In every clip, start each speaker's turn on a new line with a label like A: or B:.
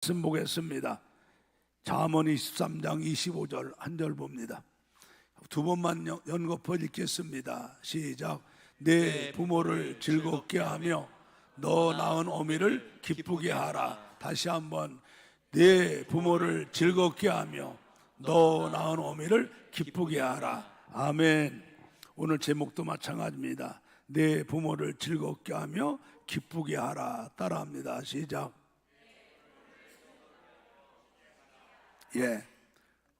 A: 말씀 보겠습니다. 잠언 23장 25절 한 절 봅니다. 두 번만 연거푸 읽겠습니다. 시작. 내 부모를 즐겁게 하며 너 낳은 어미를 기쁘게 하라. 다시 한번. 내 부모를 즐겁게 하며 너 낳은 어미를 기쁘게 하라. 아멘. 오늘 제목도 마찬가지입니다. 내 부모를 즐겁게 하며 기쁘게 하라. 따라합니다. 시작. 예,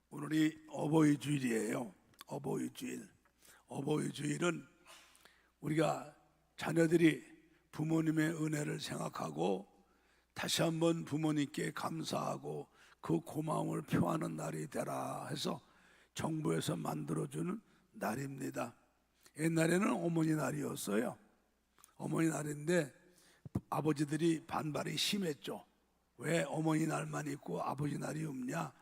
A: 오늘이 어버이 주일이에요. 어버이 주일. 어버이 주일은 우리가 자녀들이 부모님의 은혜를 생각하고 다시 한번 부모님께 감사하고 그 고마움을 표하는 날이 되라 해서 정부에서 만들어주는 날입니다. 옛날에는 어머니 날이었어요. 어머니 날인데 아버지들이 반발이 심했죠. 왜 어머니 날만 있고 아버지 날이 없냐?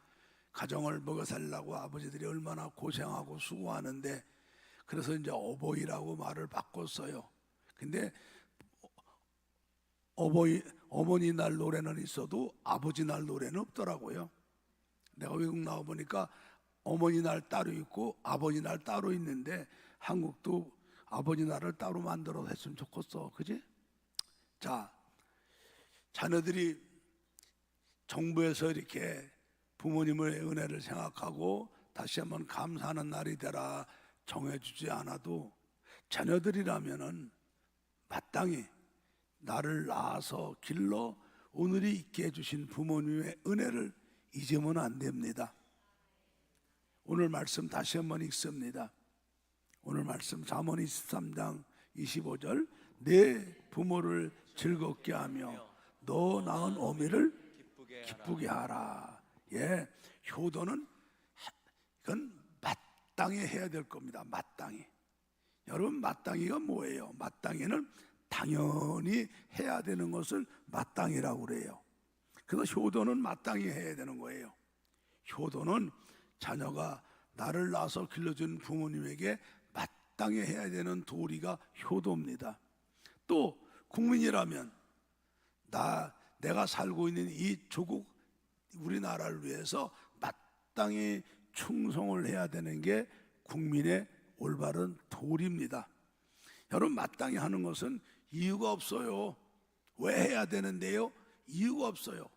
A: 가정을 먹여 살려고 아버지들이 얼마나 고생하고 수고하는데, 그래서 이제 어버이라고 말을 바꿨어요. 근데 어머니 날 노래는 있어도 아버지 날 노래는 없더라고요. 내가 외국 나와 보니까 어머니 날 따로 있고 아버지 날 따로 있는데, 한국도 아버지 날을 따로 만들어 했으면 좋겠어. 그지? 자, 자녀들이 정부에서 이렇게 부모님의 은혜를 생각하고 다시 한번 감사하는 날이 되라 정해주지 않아도 자녀들이라면은 마땅히 나를 낳아서 길러 오늘이 있게 해주신 부모님의 은혜를 잊으면 안 됩니다. 오늘 말씀 다시 한번 읽습니다. 오늘 말씀 잠언 23장 25절. 내 부모를 즐겁게 하며 너 낳은 어미를 기쁘게 하라. 예, 효도는 이건 마땅히 해야 될 겁니다. 마땅히. 여러분, 마땅히가 뭐예요? 마땅히는 당연히 해야 되는 것을 마땅히라고 그래요. 그래서 효도는 마땅히 해야 되는 거예요. 효도는 자녀가 나를 낳아서 길러준 부모님에게 마땅히 해야 되는 도리가 효도입니다. 또 국민이라면 내가 살고 있는 이 조국 우리나라를 위해서 마땅히 충성을 해야 되는 게 국민의 올바른 도리입니다. 여러분, 마땅히 하는 것은 이유가 없어요. 왜 해야 되는데요? 이유가 없어요.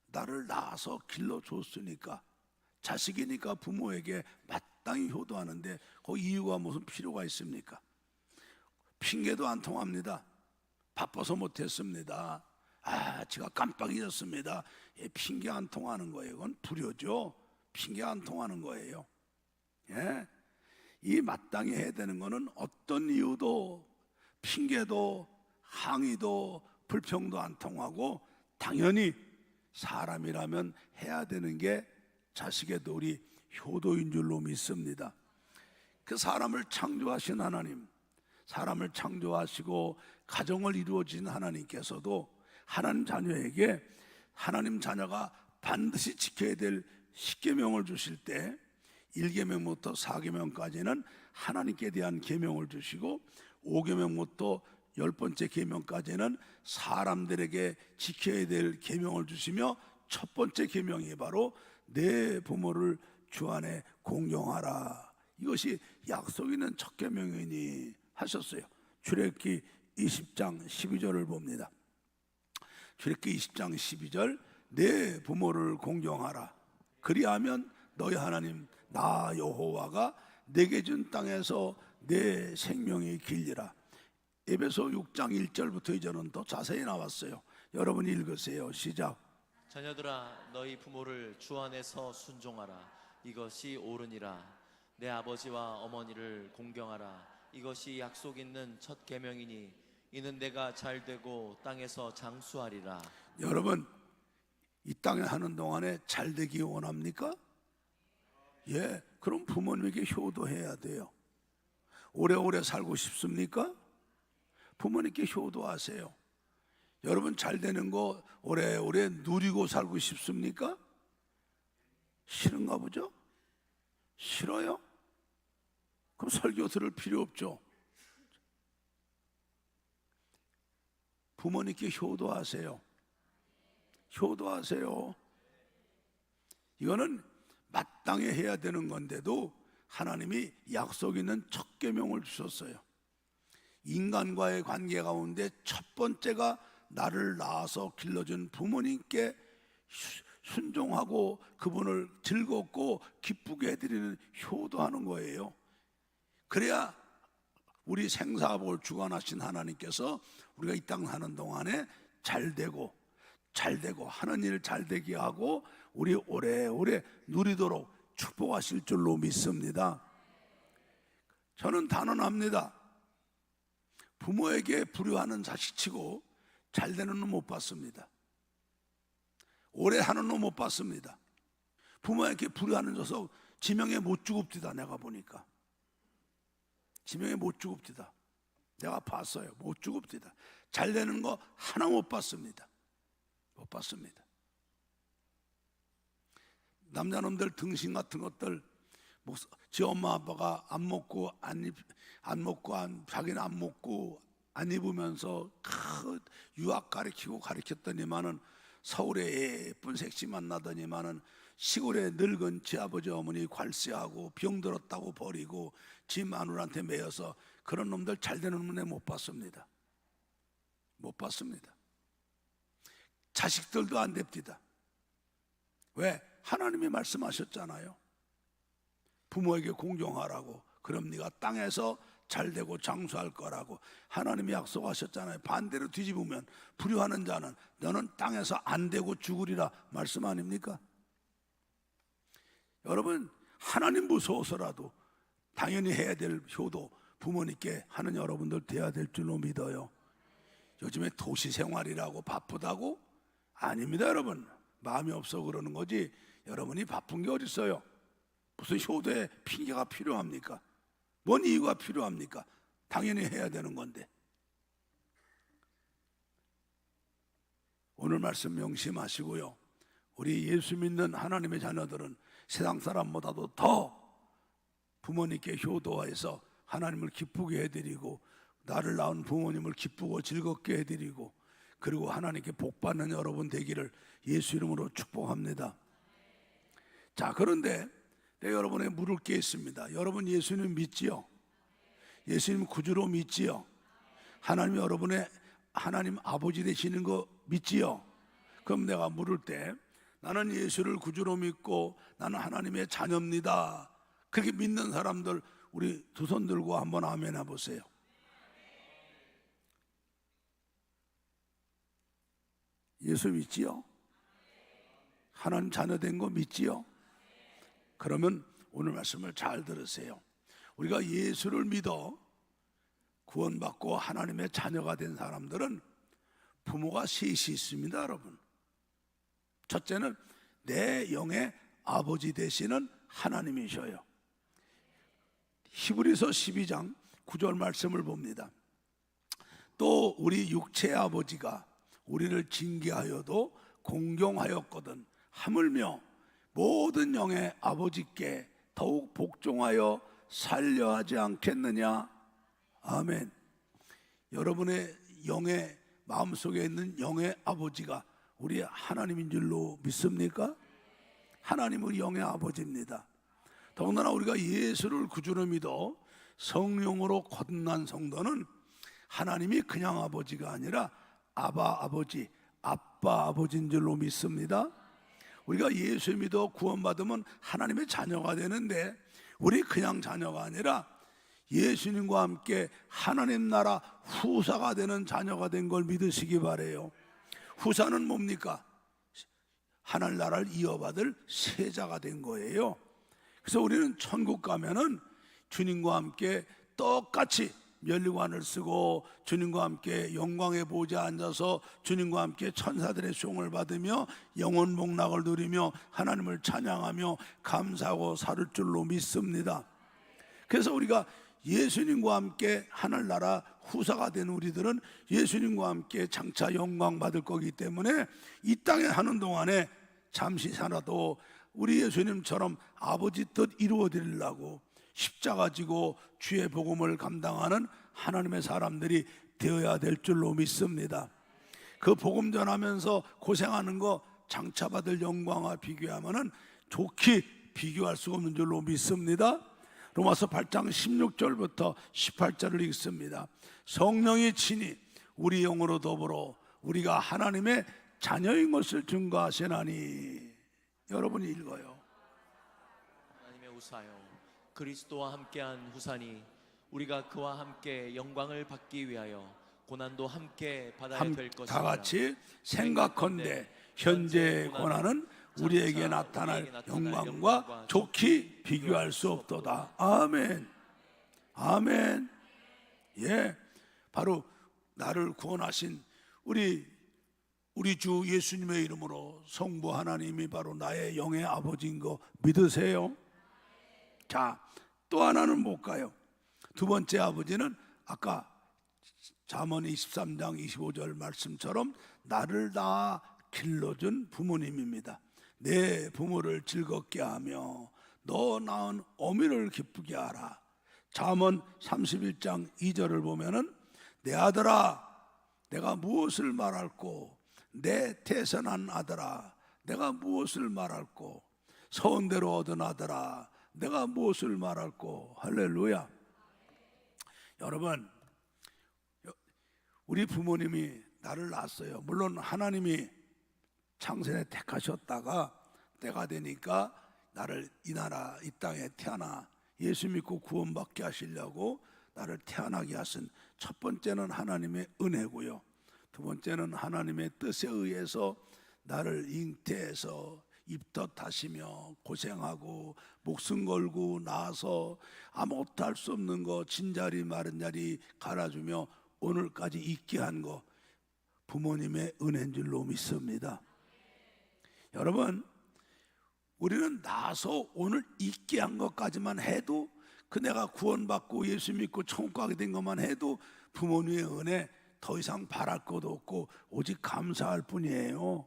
A: 나를 낳아서 길러줬으니까, 자식이니까 부모에게 마땅히 효도하는데 그 이유가 무슨 필요가 있습니까? 핑계도 안 통합니다. 바빠서 못했습니다. 제가 깜빡 잊었습니다. 핑계 안 통하는 거예요. 그건 불효죠. 핑계 안 통하는 거예요. 예? 이 마땅히 해야 되는 거는 어떤 이유도, 핑계도, 항의도, 불평도 안 통하고 당연히 사람이라면 해야 되는 게 자식의 도리, 효도인 줄로 믿습니다. 그 사람을 창조하신 하나님, 사람을 창조하시고 가정을 이루어진 하나님께서도 하나님 자녀에게 하나님 자녀가 반드시 지켜야 될 10계명을 주실 때 1계명부터 4계명까지는 하나님께 대한 계명을 주시고 5계명부터 10번째 계명까지는 사람들에게 지켜야 될 계명을 주시며 첫 번째 계명이 바로 내 부모를 주 안에 공경하라. 이것이 약속 있는 첫 계명이니 하셨어요. 출애굽기 20장 12절을 봅니다. 출애굽기 20장 12절. 내 부모를 공경하라. 그리하면 너희 하나님 나 여호와가 내게 준 땅에서 내 생명이 길리라. 에베소 6장 1절부터 2절은 더 자세히 나왔어요. 여러분 읽으세요. 시작.
B: 자녀들아, 너희 부모를 주 안에서 순종하라. 이것이 옳으니라. 내 아버지와 어머니를 공경하라. 이것이 약속 있는 첫 계명이니 이는 내가 잘되고 땅에서 장수하리라.
A: 여러분, 이 땅에 하는 동안에 잘되기 원합니까? 예, 그럼 부모님에게 효도해야 돼요. 오래오래 살고 싶습니까? 부모님께 효도하세요. 여러분, 잘되는 거 오래오래 누리고 살고 싶습니까? 싫은가 보죠? 싫어요? 그럼 설교 들을 필요 없죠. 부모님께 효도하세요. 효도하세요. 이거는 마땅히 해야 되는 건데도 하나님이 약속 있는 첫 계명을 주셨어요. 인간과의 관계 가운데 첫 번째가 나를 낳아서 길러준 부모님께 순종하고 그분을 즐겁고 기쁘게 해드리는 효도하는 거예요. 그래야 우리 생사복을 주관하신 하나님께서 우리가 이 땅 사는 동안에 잘되고 하는 일 잘되게 하고 우리 오래오래 누리도록 축복하실 줄로 믿습니다. 저는 단언합니다. 부모에게 불효하는 자식치고 잘되는 놈 못 봤습니다. 오래 하는 놈 못 봤습니다. 부모에게 불효하는 녀석 지명에 못 죽읍디다. 내가 보니까 지명에 못 죽읍디다. 내가 봤어요. 못 죽읍디다. 잘되는 거 하나 못 봤습니다. 못 봤습니다. 남자놈들 등신 같은 것들 지 엄마 아빠가 안 먹고 자기는 안 먹고 안 입으면서 유학 가르쳤더니만은 서울에 예쁜 색시 만나더니만은 시골에 늙은 지 아버지 어머니 괄세하고 병들었다고 버리고 지 마누라한테 매여서 그런 놈들 잘되는 놈에 못 봤습니다. 못 봤습니다. 자식들도 안 됩니다. 왜? 하나님이 말씀하셨잖아요. 부모에게 공경하라고. 그럼 네가 땅에서 잘되고 장수할 거라고 하나님이 약속하셨잖아요. 반대로 뒤집으면 불효하는 자는 너는 땅에서 안 되고 죽으리라 말씀 아닙니까? 여러분, 하나님 무서워서라도 당연히 해야 될 효도 부모님께 하는 여러분들 돼야 될 줄로 믿어요. 요즘에 도시 생활이라고 바쁘다고? 아닙니다. 여러분, 마음이 없어 그러는 거지 여러분이 바쁜 게 어딨어요? 무슨 효도에 핑계가 필요합니까? 뭔 이유가 필요합니까? 당연히 해야 되는 건데. 오늘 말씀 명심하시고요. 우리 예수 믿는 하나님의 자녀들은 세상 사람보다도 더 부모님께 효도해서 하나님을 기쁘게 해드리고 나를 낳은 부모님을 기쁘고 즐겁게 해드리고 그리고 하나님께 복받는 여러분 되기를 예수 이름으로 축복합니다. 자, 그런데 내가 여러분에게 물을 게 있습니다. 여러분 예수님 믿지요? 예수님 구주로 믿지요? 하나님이 여러분의 하나님 아버지 되시는 거 믿지요? 그럼 내가 물을 때 나는 예수를 구주로 믿고 나는 하나님의 자녀입니다. 그렇게 믿는 사람들 우리 두 손 들고 한번 아멘 해보세요. 예수 믿지요? 하나님 자녀 된 거 믿지요? 그러면 오늘 말씀을 잘 들으세요. 우리가 예수를 믿어 구원받고 하나님의 자녀가 된 사람들은 부모가 셋이 있습니다. 여러분, 첫째는 내 영의 아버지 되시는 하나님이셔요. 히브리서 12장 9절 말씀을 봅니다. 또 우리 육체의 아버지가 우리를 징계하여도 공경하였거든 하물며 모든 영의 아버지께 더욱 복종하여 살려 하지 않겠느냐. 아멘. 여러분의 영의 마음속에 있는 영의 아버지가 우리 하나님인 줄로 믿습니까? 하나님은 영의 아버지입니다. 더군다나 우리가 예수를 구주로 믿어 성령으로 거듭난 성도는 하나님이 그냥 아버지가 아니라 아바 아버지, 아빠 아버지인 줄로 믿습니다. 우리가 예수 믿어 구원받으면 하나님의 자녀가 되는데 우리 그냥 자녀가 아니라 예수님과 함께 하나님 나라 후사가 되는 자녀가 된 걸 믿으시기 바래요. 후사는 뭡니까? 하늘 나라를 이어받을 세자가 된 거예요. 그래서 우리는 천국 가면은 주님과 함께 똑같이 면류관을 쓰고 주님과 함께 영광의 보좌에 앉아서 주님과 함께 천사들의 수용을 받으며 영원 복락을 누리며 하나님을 찬양하며 감사하고 살 줄로 믿습니다. 그래서 우리가 예수님과 함께 하늘나라 후사가 된 우리들은 예수님과 함께 장차 영광 받을 거기 때문에 이 땅에 하는 동안에 잠시 살아도 우리 예수님처럼 아버지 뜻 이루어 드리려고 십자가 지고 주의 복음을 감당하는 하나님의 사람들이 되어야 될 줄로 믿습니다. 그 복음 전하면서 고생하는 거 장차 받을 영광과 비교하면은 좋게 비교할 수가 없는 줄로 믿습니다. 로마서 8장 16절부터 18절을 읽습니다. 성령이 친히 우리 영으로 더불어 우리가 하나님의 자녀인 것을 증거하시나니. 여러분이 읽어요.
B: 하나님의 후사여, 그리스도와 함께한 후사니 우리가 그와 함께 영광을 받기 위하여 고난도 함께 받아야 될 것이라.
A: 다 같이 생각컨대 현재의 고난은 우리에게 나타날 영광과 좋게 비교할 수 없도다. 아멘. 아멘. 예, 바로 나를 구원하신 우리 주 예수님의 이름으로 성부 하나님이 바로 나의 영의 아버지인 거 믿으세요? 자, 또 하나는 뭘까요? 두 번째 아버지는 아까 잠언 23장 25절 말씀처럼 나를 낳아 길러준 부모님입니다. 내 부모를 즐겁게 하며 너 낳은 어미를 기쁘게 하라. 잠언 31장 2절을 보면은 내 아들아 내가 무엇을 말할꼬, 내 태선한 아들아 내가 무엇을 말할꼬, 서운대로 얻은 아들아 내가 무엇을 말할꼬. 할렐루야. 여러분, 우리 부모님이 나를 낳았어요. 물론 하나님이 창세에 택하셨다가 때가 되니까 나를 이 나라 이 땅에 태어나 예수 믿고 구원받게 하시려고 나를 태어나게 하신 첫 번째는 하나님의 은혜고요, 두 번째는 하나님의 뜻에 의해서 나를 잉태해서 입덧하시며 고생하고 목숨 걸고 나서 아무것도 할 수 없는 거 진자리 마른 자리 갈아주며 오늘까지 있게 한 거 부모님의 은혜인 줄로 믿습니다. 여러분, 우리는 나서 오늘 있게 한 것까지만 해도, 그 내가 구원받고 예수 믿고 천국 가게 된 것만 해도 부모님의 은혜 더 이상 바랄 것도 없고 오직 감사할 뿐이에요.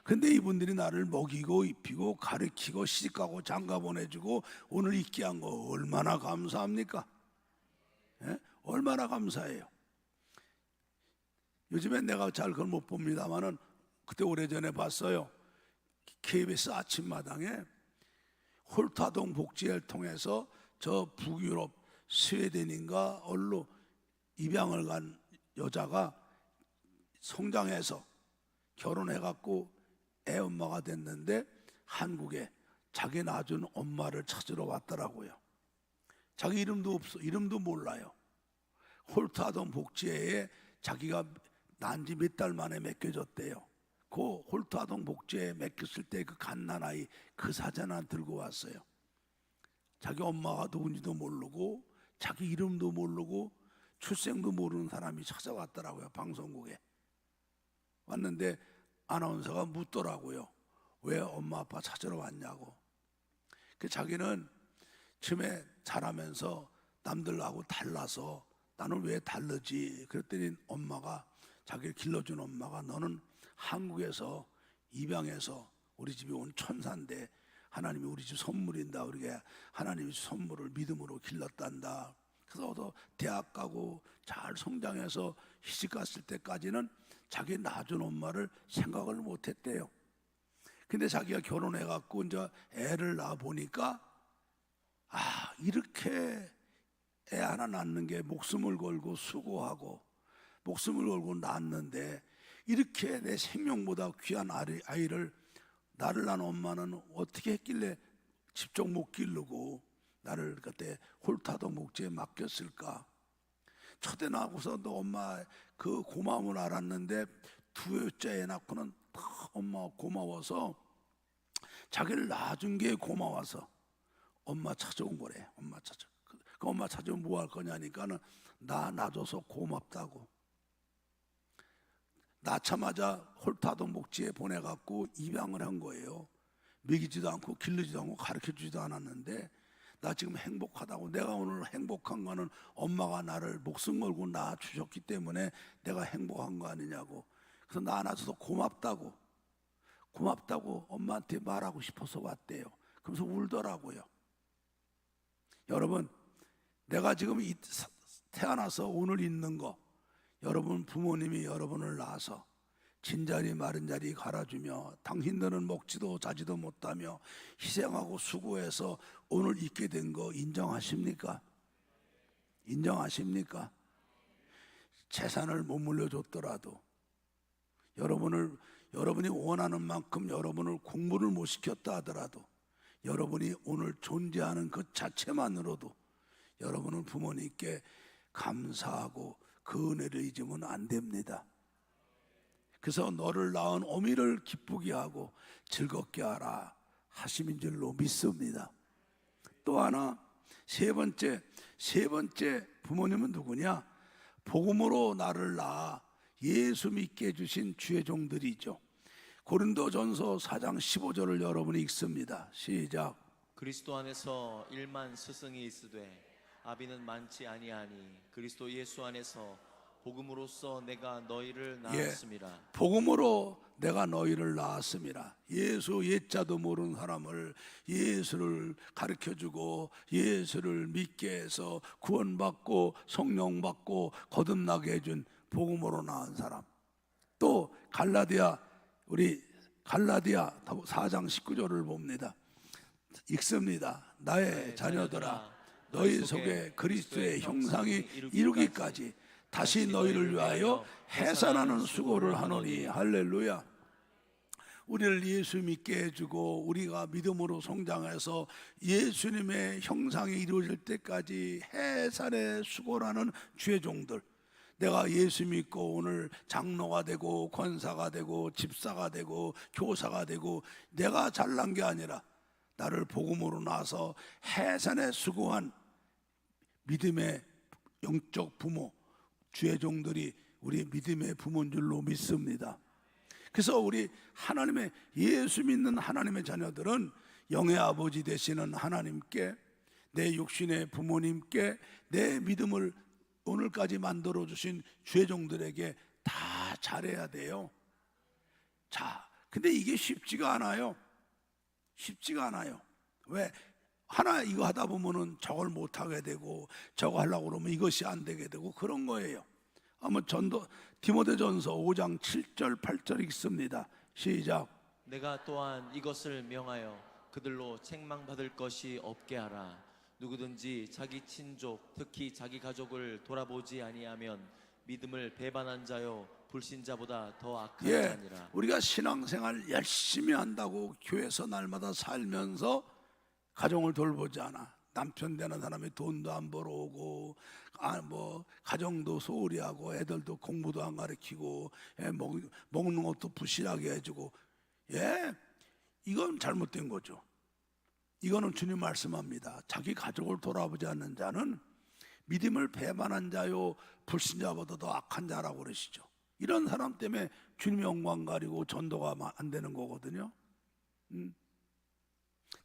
A: 근데 이분들이 나를 먹이고 입히고 가르치고 시집가고 장가 보내주고 오늘 있게 한 거 얼마나 감사합니까? 예? 얼마나 감사해요. 요즘엔 내가 잘 그걸 못 봅니다만은 그때 오래전에 봤어요. KBS 아침마당에 홀타동 복지회를 통해서 저 북유럽 스웨덴인가 얼로 입양을 간 여자가 성장해서 결혼해갖고 애 엄마가 됐는데 한국에 자기 낳아준 엄마를 찾으러 왔더라고요. 자기 이름도 없어, 이름도 몰라요. 홀타동 복지회에 자기가 난 지 몇 달 만에 맡겨졌대요. 그 홀타동 복지회에 맡겼을 때 그 갓난아이 그 사진을 들고 왔어요. 자기 엄마가 누군지도 모르고 자기 이름도 모르고 출생도 모르는 사람이 찾아왔더라고요. 방송국에 왔는데 아나운서가 묻더라고요. 왜 엄마 아빠 찾으러 왔냐고. 그 자기는 처음에 자라면서 남들하고 달라서 나는 왜 다르지? 그랬더니 엄마가, 자기를 길러준 엄마가, 너는 한국에서 입양해서 우리 집에 온 천사인데 하나님이 우리 집 선물인다. 우리가 하나님이 선물을 믿음으로 길렀단다. 그래서 또 대학 가고 잘 성장해서 시집 갔을 때까지는 자기 낳아준 엄마를 생각을 못했대요. 근데 자기가 결혼해갖고 이제 애를 낳아 보니까 이렇게 애 하나 낳는 게 목숨을 걸고 수고하고 목숨을 걸고 낳았는데 이렇게 내 생명보다 귀한 아이를 나를 낳은 엄마는 어떻게 했길래 직접 못 기르고 나를 그때 홀타동 목지에 맡겼을까? 첫애 낳고서도 엄마 그 고마움을 알았는데 두째 애 낳고는 엄마 고마워서 자기를 낳아준 게 고마워서 엄마 찾아온 거래. 엄마 찾아. 그 엄마 찾으면 뭐 할 거냐니까는 나 놔줘서 고맙다고. 낳자마자 홀타동 목지에 보내갖고 입양을 한 거예요. 먹이지도 않고 길르지도 않고 가르쳐주지도 않았는데 나 지금 행복하다고. 내가 오늘 행복한 거는 엄마가 나를 목숨 걸고 낳아주셨기 때문에 내가 행복한 거 아니냐고. 그래서 나 낳아줘서 고맙다고 엄마한테 말하고 싶어서 왔대요. 그러면서 울더라고요. 여러분, 내가 지금 태어나서 오늘 있는 거, 여러분 부모님이 여러분을 낳아서 긴 자리 마른 자리 갈아주며 당신들은 먹지도 자지도 못하며 희생하고 수고해서 오늘 있게 된 거 인정하십니까? 인정하십니까? 재산을 못 물려줬더라도 여러분이 원하는 만큼 여러분을 공부를 못 시켰다 하더라도 여러분이 오늘 존재하는 그 자체만으로도 여러분은 부모님께 감사하고 그 은혜를 잊으면 안 됩니다. 그래서 너를 낳은 어미를 기쁘게 하고 즐겁게 하라 하심인 줄로 믿습니다. 또 하나 세 번째 부모님은 누구냐? 복음으로 나를 낳아 예수 믿게 해주신 주의 종들이죠. 고린도전서 4장 15절을 여러분이 읽습니다. 시작.
B: 그리스도 안에서 일만 스승이 있으되 아비는 많지 아니하니 그리스도 예수 안에서 복음으로써 내가 너희를 낳았음이라.
A: 복음으로 내가 너희를 낳았음이라. 예수 옛자도 모르는 사람을 예수를 가르쳐주고 예수를 믿게 해서 구원받고 성령 받고 거듭나게 해준 복음으로 낳은 사람. 또 갈라디아 4장 19절을 봅니다. 읽습니다. 나의 자녀들아 너희 속에 그리스도의 형상이 이루기까지 다시 너희를 위하여 해산하는 수고를 하노니. 할렐루야. 우리를 예수 믿게 해주고 우리가 믿음으로 성장해서 예수님의 형상이 이루어질 때까지 해산의 수고라는 주의 종들. 내가 예수 믿고 오늘 장로가 되고 권사가 되고 집사가 되고 교사가 되고 내가 잘난 게 아니라 나를 복음으로 낳아서 해산에 수고한 믿음의 영적 부모, 주의 종들이 우리 믿음의 부모인 줄로 믿습니다. 그래서 우리 하나님의 예수 믿는 하나님의 자녀들은 영의 아버지 되시는 하나님께, 내 육신의 부모님께, 내 믿음을 오늘까지 만들어주신 주의 종들에게 다 잘해야 돼요. 자, 근데 이게 쉽지가 않아요. 쉽지가 않아요. 왜? 하나 이거 하다 보면은 저걸 못하게 되고 저거 하려고 그러면 이것이 안 되게 되고 그런 거예요. 한번 디모데전서 5장 7절 8절 읽습니다. 시작.
B: 내가 또한 이것을 명하여 그들로 책망받을 것이 없게 하라. 누구든지 자기 친족 특히 자기 가족을 돌아보지 아니하면 믿음을 배반한 자요 불신자보다 더 악한 자니라.
A: 우리가 신앙생활 열심히 한다고 교회에서 날마다 살면서 가정을 돌보지 않아. 남편 되는 사람이 돈도 안 벌어오고 가정도 소홀히 하고 애들도 공부도 안 가르치고 먹는 것도 부실하게 해주고 이건 잘못된 거죠. 이거는 주님 말씀합니다. 자기 가족을 돌아보지 않는 자는 믿음을 배반한 자요 불신자보다 더 악한 자라고 그러시죠. 이런 사람 때문에 주님의 영광 가리고 전도가 안 되는 거거든요.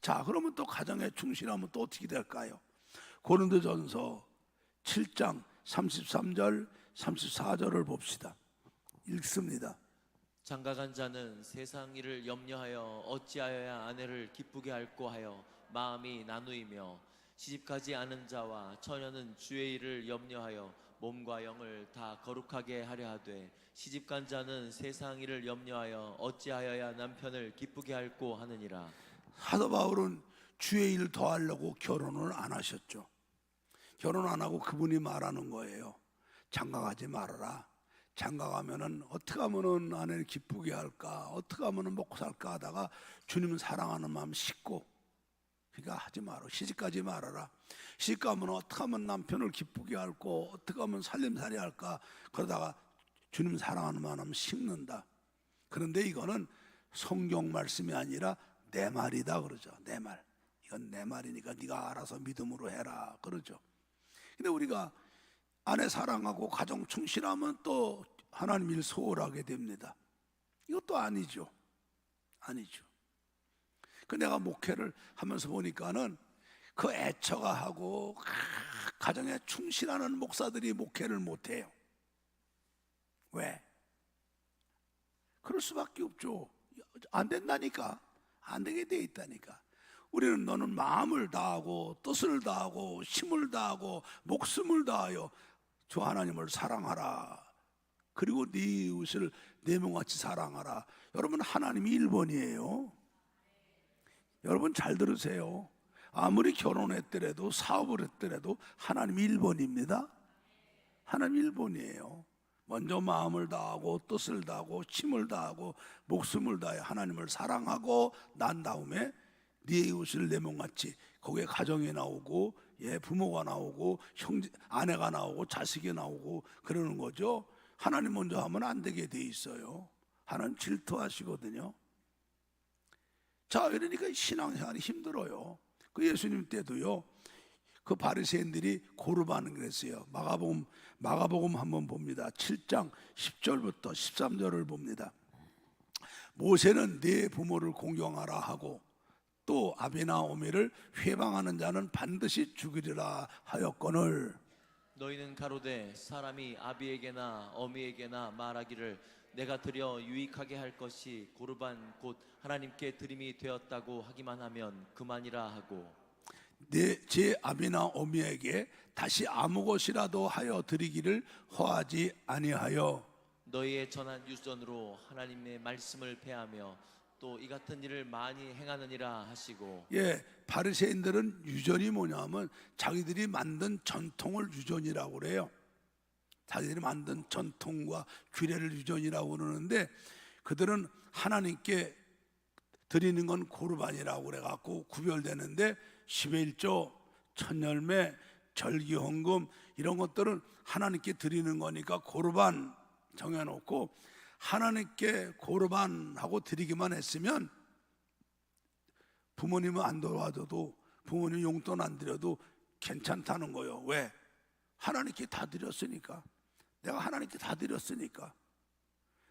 A: 자, 그러면 또 가정에 충실하면 또 어떻게 될까요? 고린도전서 7장 33절 34절을 봅시다. 읽습니다.
B: 장가간 자는 세상 일을 염려하여 어찌하여야 아내를 기쁘게 할꼬 하여 마음이 나누이며, 시집가지 않은 자와 처녀는 주의 일을 염려하여 몸과 영을 다 거룩하게 하려 하되, 시집간 자는 세상 일을 염려하여 어찌하여야 남편을 기쁘게 할꼬 하느니라.
A: 사도 바울은 주의 일을 더 하려고 결혼을 안 하셨죠. 결혼 안 하고 그분이 말하는 거예요. 장가가지 말아라. 장가가면은 어떻게 하면은 아내를 기쁘게 할까, 어떻게 하면은 먹고 살까 하다가 주님은 사랑하는 마음 싣고, 그러니까 하지 마라. 시집가지 말아라. 시집가면 어떻게 하면 남편을 기쁘게 할고, 어떻게 하면 살림살이 할까, 그러다가 주님 사랑하는 마음 싣는다. 그런데 이거는 성경 말씀이 아니라 내 말이다 그러죠. 내 말. 이건 내 말이니까 네가 알아서 믿음으로 해라 그러죠. 근데 우리가 아내 사랑하고 가정 충실하면 또 하나님 일 소홀하게 됩니다. 이것도 아니죠. 아니죠. 그 내가 목회를 하면서 보니까는 그 애처가 하고 가정에 충실하는 목사들이 목회를 못해요. 왜? 그럴 수밖에 없죠. 안 된다니까. 안 되게 돼 있다니까. 우리는 너는 마음을 다하고 뜻을 다하고 힘을 다하고 목숨을 다하여 주 하나님을 사랑하라. 그리고 네 이웃을 내 몸같이 사랑하라. 여러분, 하나님이 1번이에요. 여러분 잘 들으세요. 아무리 결혼했더라도 사업을 했더라도 하나님이 1번입니다. 하나님 1번이에요. 먼저 마음을 다하고 뜻을 다하고 힘을 다하고 목숨을 다해 하나님을 사랑하고 난 다음에 네 이웃을 내 몸같이, 거기에 가정이 나오고 부모가 나오고 형제 아내가 나오고 자식이 나오고 그러는 거죠. 하나님 먼저 하면 안 되게 돼 있어요. 하나님 질투하시거든요. 자, 그러니까 신앙생활이 힘들어요. 그 예수님 때도요, 그 바리새인들이 고르바는 그랬어요. 마가복음 한번 봅니다. 7장 10절부터 13절을 봅니다. 모세는 네 부모를 공경하라 하고 또 아비나 어미를 회방하는 자는 반드시 죽이리라 하였거늘,
B: 너희는 가로되 사람이 아비에게나 어미에게나 말하기를 내가 드려 유익하게 할 것이 고르반 곧 하나님께 드림이 되었다고 하기만 하면 그만이라 하고,
A: 제 아비나 어미에게 다시 아무 것이라도 하여 드리기를 허하지 아니하여
B: 너희의 전한 유전으로 하나님의 말씀을 폐하며 또 이 같은 일을 많이 행하느니라 하시고.
A: 바리새인들은 유전이 뭐냐면 자기들이 만든 전통을 유전이라고 그래요. 자기들이 만든 전통과 규례를 유전이라고 그러는데, 그들은 하나님께 드리는 건 고르반이라고 그래갖고 구별되는데, 11조, 천열매, 절기헌금 이런 것들은 하나님께 드리는 거니까 고르반 정해놓고, 하나님께 고르반하고 드리기만 했으면 부모님은 안 도와줘도, 부모님 용돈 안 드려도 괜찮다는 거예요. 왜? 하나님께 다 드렸으니까. 내가 하나님께 다 드렸으니까.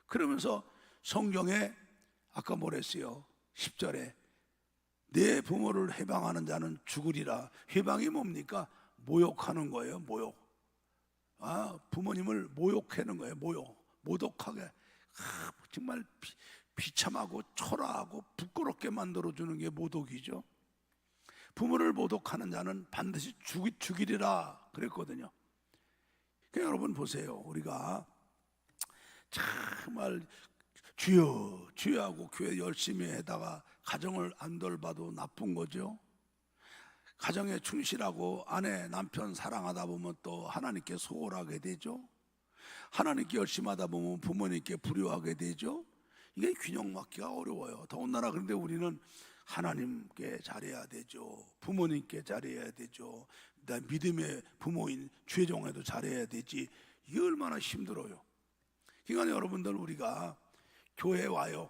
A: 그러면서 성경에 아까 뭐랬어요? 10절에 내 부모를 해방하는 자는 죽으리라. 해방이 뭡니까? 모욕하는 거예요. 모욕. 부모님을 모욕하는 거예요. 모독하게. 정말 비참하고 초라하고 부끄럽게 만들어주는 게 모독이죠. 부모를 모독하는 자는 반드시 죽이리라 그랬거든요. 그러니까 여러분 보세요. 우리가 정말 주여 하고 교회 열심히 해다가 가정을 안 돌봐도 나쁜 거죠. 가정에 충실하고 아내 남편 사랑하다 보면 또 하나님께 소홀하게 되죠. 하나님께 열심히 하다 보면 부모님께 불효하게 되죠. 이게 균형 맞기가 어려워요. 더군다나 그런데 우리는 하나님께 잘해야 되죠. 부모님께 잘해야 되죠. 믿음의 부모인 죄종에도 잘해야 되지. 이게 얼마나 힘들어요. 그러니까 여러분들, 우리가 교회에 와요.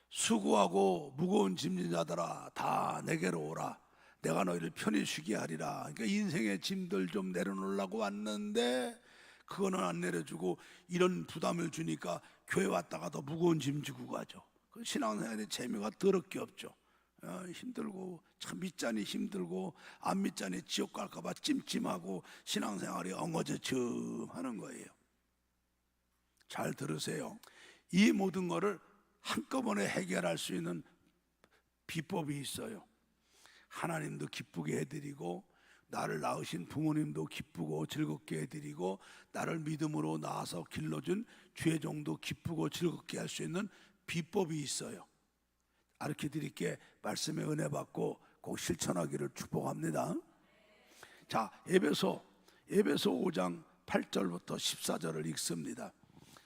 A: 수고하고 무거운 짐진 자들아 다 내게로 오라. 내가 너희를 편히 쉬게 하리라. 그러니까 인생의 짐들 좀 내려놓으려고 왔는데 그거는 안 내려주고 이런 부담을 주니까 교회 왔다가 더 무거운 짐 지고 가죠. 그 신앙생활의 재미가 더럽게 없죠. 힘들고 참 믿자니 힘들고 안 믿자니 지옥 갈까 봐 찜찜하고 신앙생활이 엉어저춤 하는 거예요. 잘 들으세요. 이 모든 거를 한꺼번에 해결할 수 있는 비법이 있어요. 하나님도 기쁘게 해드리고 나를 낳으신 부모님도 기쁘고 즐겁게 해드리고 나를 믿음으로 낳아서 길러준 죄종도 기쁘고 즐겁게 할 수 있는 비법이 있어요. 가르쳐 드릴게. 말씀의 은혜 받고 꼭 실천하기를 축복합니다. 자, 에베소 5장 8절부터 14절을 읽습니다.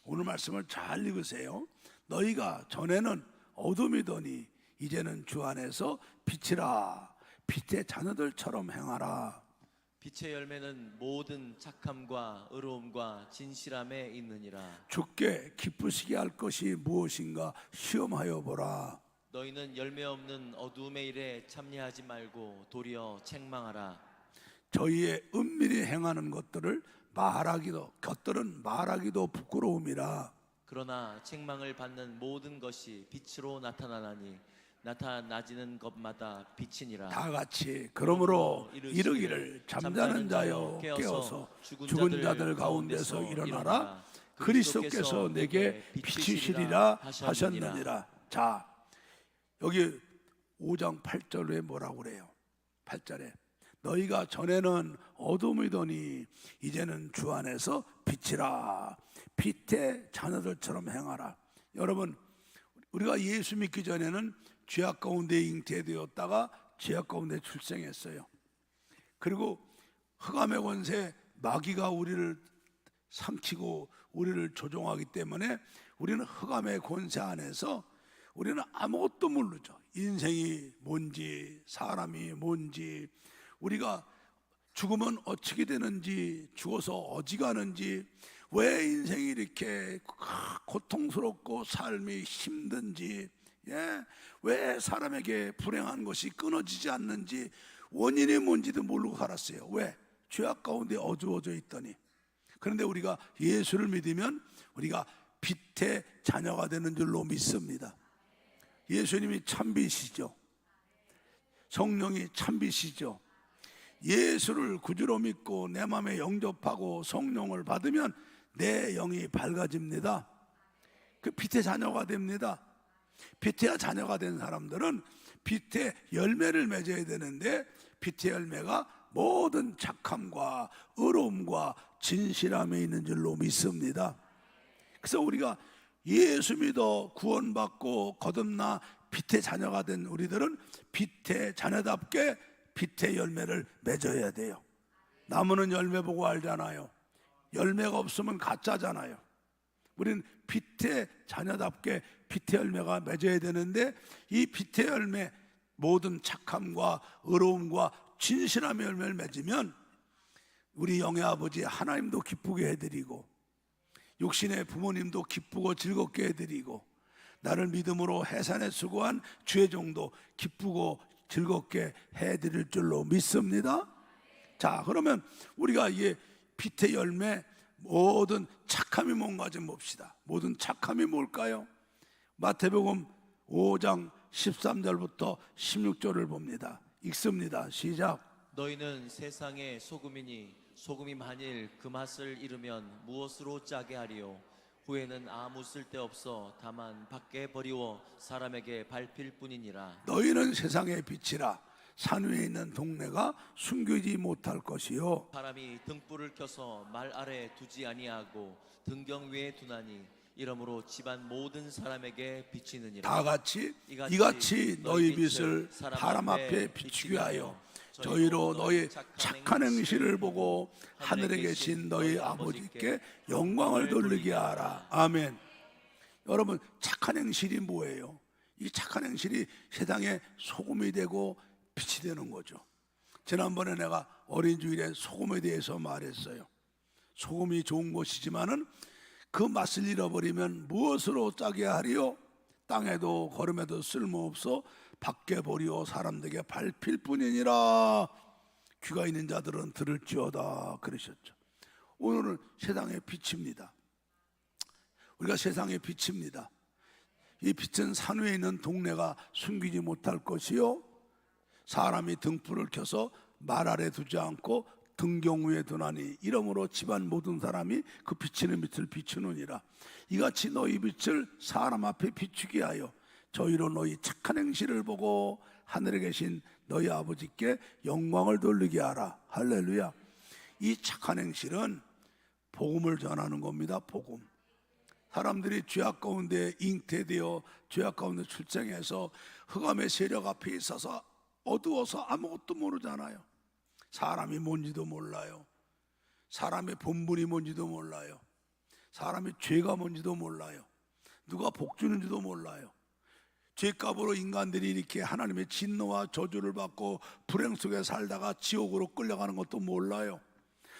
A: 오늘 말씀을 잘 읽으세요. 너희가 전에는 어둠이더니 이제는 주 안에서 빛이라. 빛의 자녀들처럼 행하라.
B: 빛의 열매는 모든 착함과 의로움과 진실함에 있느니라.
A: 주께 기쁘시게 할 것이 무엇인가 시험하여 보라.
B: 너희는 열매 없는 어두움의 일에 참여하지 말고 도리어 책망하라.
A: 저희의 은밀히 행하는 것들은 말하기도 부끄러움이라.
B: 그러나 책망을 받는 모든 것이 빛으로 나타나나니 나타나지는 것마다 빛이니라.
A: 다 같이 그러므로 이르기를 잠자는 자여 깨어서 죽은 자들 가운데서 일어나라. 그리스도께서 내게 비치시리라 하셨느니라. 자, 여기 5장 8절에 뭐라고 그래요? 8절에 너희가 전에는 어둠이더니 이제는 주 안에서 빛이라. 빛의 자녀들처럼 행하라. 여러분, 우리가 예수 믿기 전에는 죄악 가운데 잉태되었다가 죄악 가운데 출생했어요. 그리고 흑암의 권세 마귀가 우리를 삼키고 우리를 조종하기 때문에 우리는 흑암의 권세 안에서 우리는 아무것도 모르죠. 인생이 뭔지, 사람이 뭔지, 우리가 죽으면 어떻게 되는지, 죽어서 어디 가는지, 왜 인생이 이렇게 고통스럽고 삶이 힘든지, 왜 사람에게 불행한 것이 끊어지지 않는지 원인이 뭔지도 모르고 살았어요. 왜? 죄악 가운데 어두워져 있더니. 그런데 우리가 예수를 믿으면 우리가 빛의 자녀가 되는 줄로 믿습니다. 예수님이 참빛이죠. 성령이 참빛이죠. 예수를 구주로 믿고 내 마음에 영접하고 성령을 받으면 내 영이 밝아집니다. 그 빛의 자녀가 됩니다. 빛의 자녀가 된 사람들은 빛의 열매를 맺어야 되는데 빛의 열매가 모든 착함과 의로움과 진실함에 있는 줄로 믿습니다. 그래서 우리가 예수 믿어 구원받고 거듭나 빛의 자녀가 된 우리들은 빛의 자녀답게 빛의 열매를 맺어야 돼요. 나무는 열매 보고 알잖아요. 열매가 없으면 가짜잖아요. 우리는 빛의 자녀답게 빛의 열매가 맺어야 되는데 이 빛의 열매, 모든 착함과 의로움과 진실함의 열매를 맺으면 우리 영의 아버지 하나님도 기쁘게 해드리고 육신의 부모님도 기쁘고 즐겁게 해드리고 나를 믿음으로 해산에 수고한 주의 종도 기쁘고 즐겁게 해드릴 줄로 믿습니다. 자, 그러면 우리가 이 빛의 열매, 모든 착함이 뭔가 좀 봅시다. 모든 착함이 뭘까요? 마태복음 5장 13절부터 16절을 봅니다. 읽습니다. 시작.
B: 너희는 세상의 소금이니 소금이 만일 그 맛을 잃으면 무엇으로 짜게 하리요? 후에는 아무 쓸데없어 다만 밖에 버리워 사람에게 밟힐 뿐이니라.
A: 너희는 세상의 빛이라. 산 위에 있는 동네가 숨기지 못할 것이요.
B: 사람이 등불을 켜서 말 아래 두지 아니하고 등경 위에 두나니 이러므로 집안 모든 사람에게 비치느니라.
A: 다 같이 이같이 너희 빛을 사람 앞에 비추게 하여 저희로 너희 착한 행실을 보고 하늘에 계신 너희 아버지께 영광을 돌리게 하라. 아멘. 여러분, 착한 행실이 뭐예요? 이 착한 행실이 세상에 소금이 되고 빛이 되는 거죠. 지난번에 내가 어린 주일에 소금에 대해서 말했어요. 소금이 좋은 것이지만은 그 맛을 잃어버리면 무엇으로 짜게 하리요? 땅에도 거름에도 쓸모없어 밖에 버리어 사람들에게 밟힐 뿐이니라. 귀가 있는 자들은 들을지어다 그러셨죠. 오늘은 세상의 빛입니다. 우리가 세상의 빛입니다. 이 빛은 산 위에 있는 동네가 숨기지 못할 것이요, 사람이 등불을 켜서 말 아래 두지 않고 등경 위에 두나니 이러므로 집안 모든 사람이 그 비치는 빛을 비추느니라. 이같이 너희 빛을 사람 앞에 비추게 하여 저희로 너희 착한 행실을 보고 하늘에 계신 너희 아버지께 영광을 돌리게 하라. 할렐루야. 이 착한 행실은 복음을 전하는 겁니다. 복음. 사람들이 죄악 가운데 잉태되어 죄악 가운데 출생해서 흑암의 세력 앞에 있어서 어두워서 아무것도 모르잖아요. 사람이 뭔지도 몰라요. 사람의 본분이 뭔지도 몰라요. 사람의 죄가 뭔지도 몰라요. 누가 복 주는지도 몰라요. 죄값으로 인간들이 이렇게 하나님의 진노와 저주를 받고 불행 속에 살다가 지옥으로 끌려가는 것도 몰라요.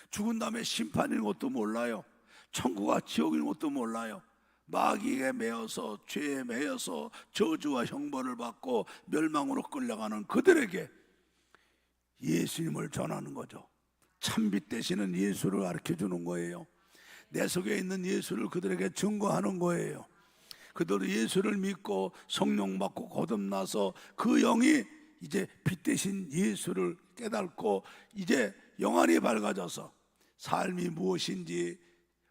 A: 죽은 다음에 심판인 것도 몰라요. 천국과 지옥인 것도 몰라요. 마귀에 매여서 죄에 매여서 저주와 형벌을 받고 멸망으로 끌려가는 그들에게 예수님을 전하는 거죠. 참빛 되시는 예수를 가르쳐주는 거예요. 내 속에 있는 예수를 그들에게 증거하는 거예요. 그들은 예수를 믿고 성령 받고 거듭나서 그 영이 이제 빛 대신 예수를 깨닫고 이제 영안이 밝아져서 삶이 무엇인지,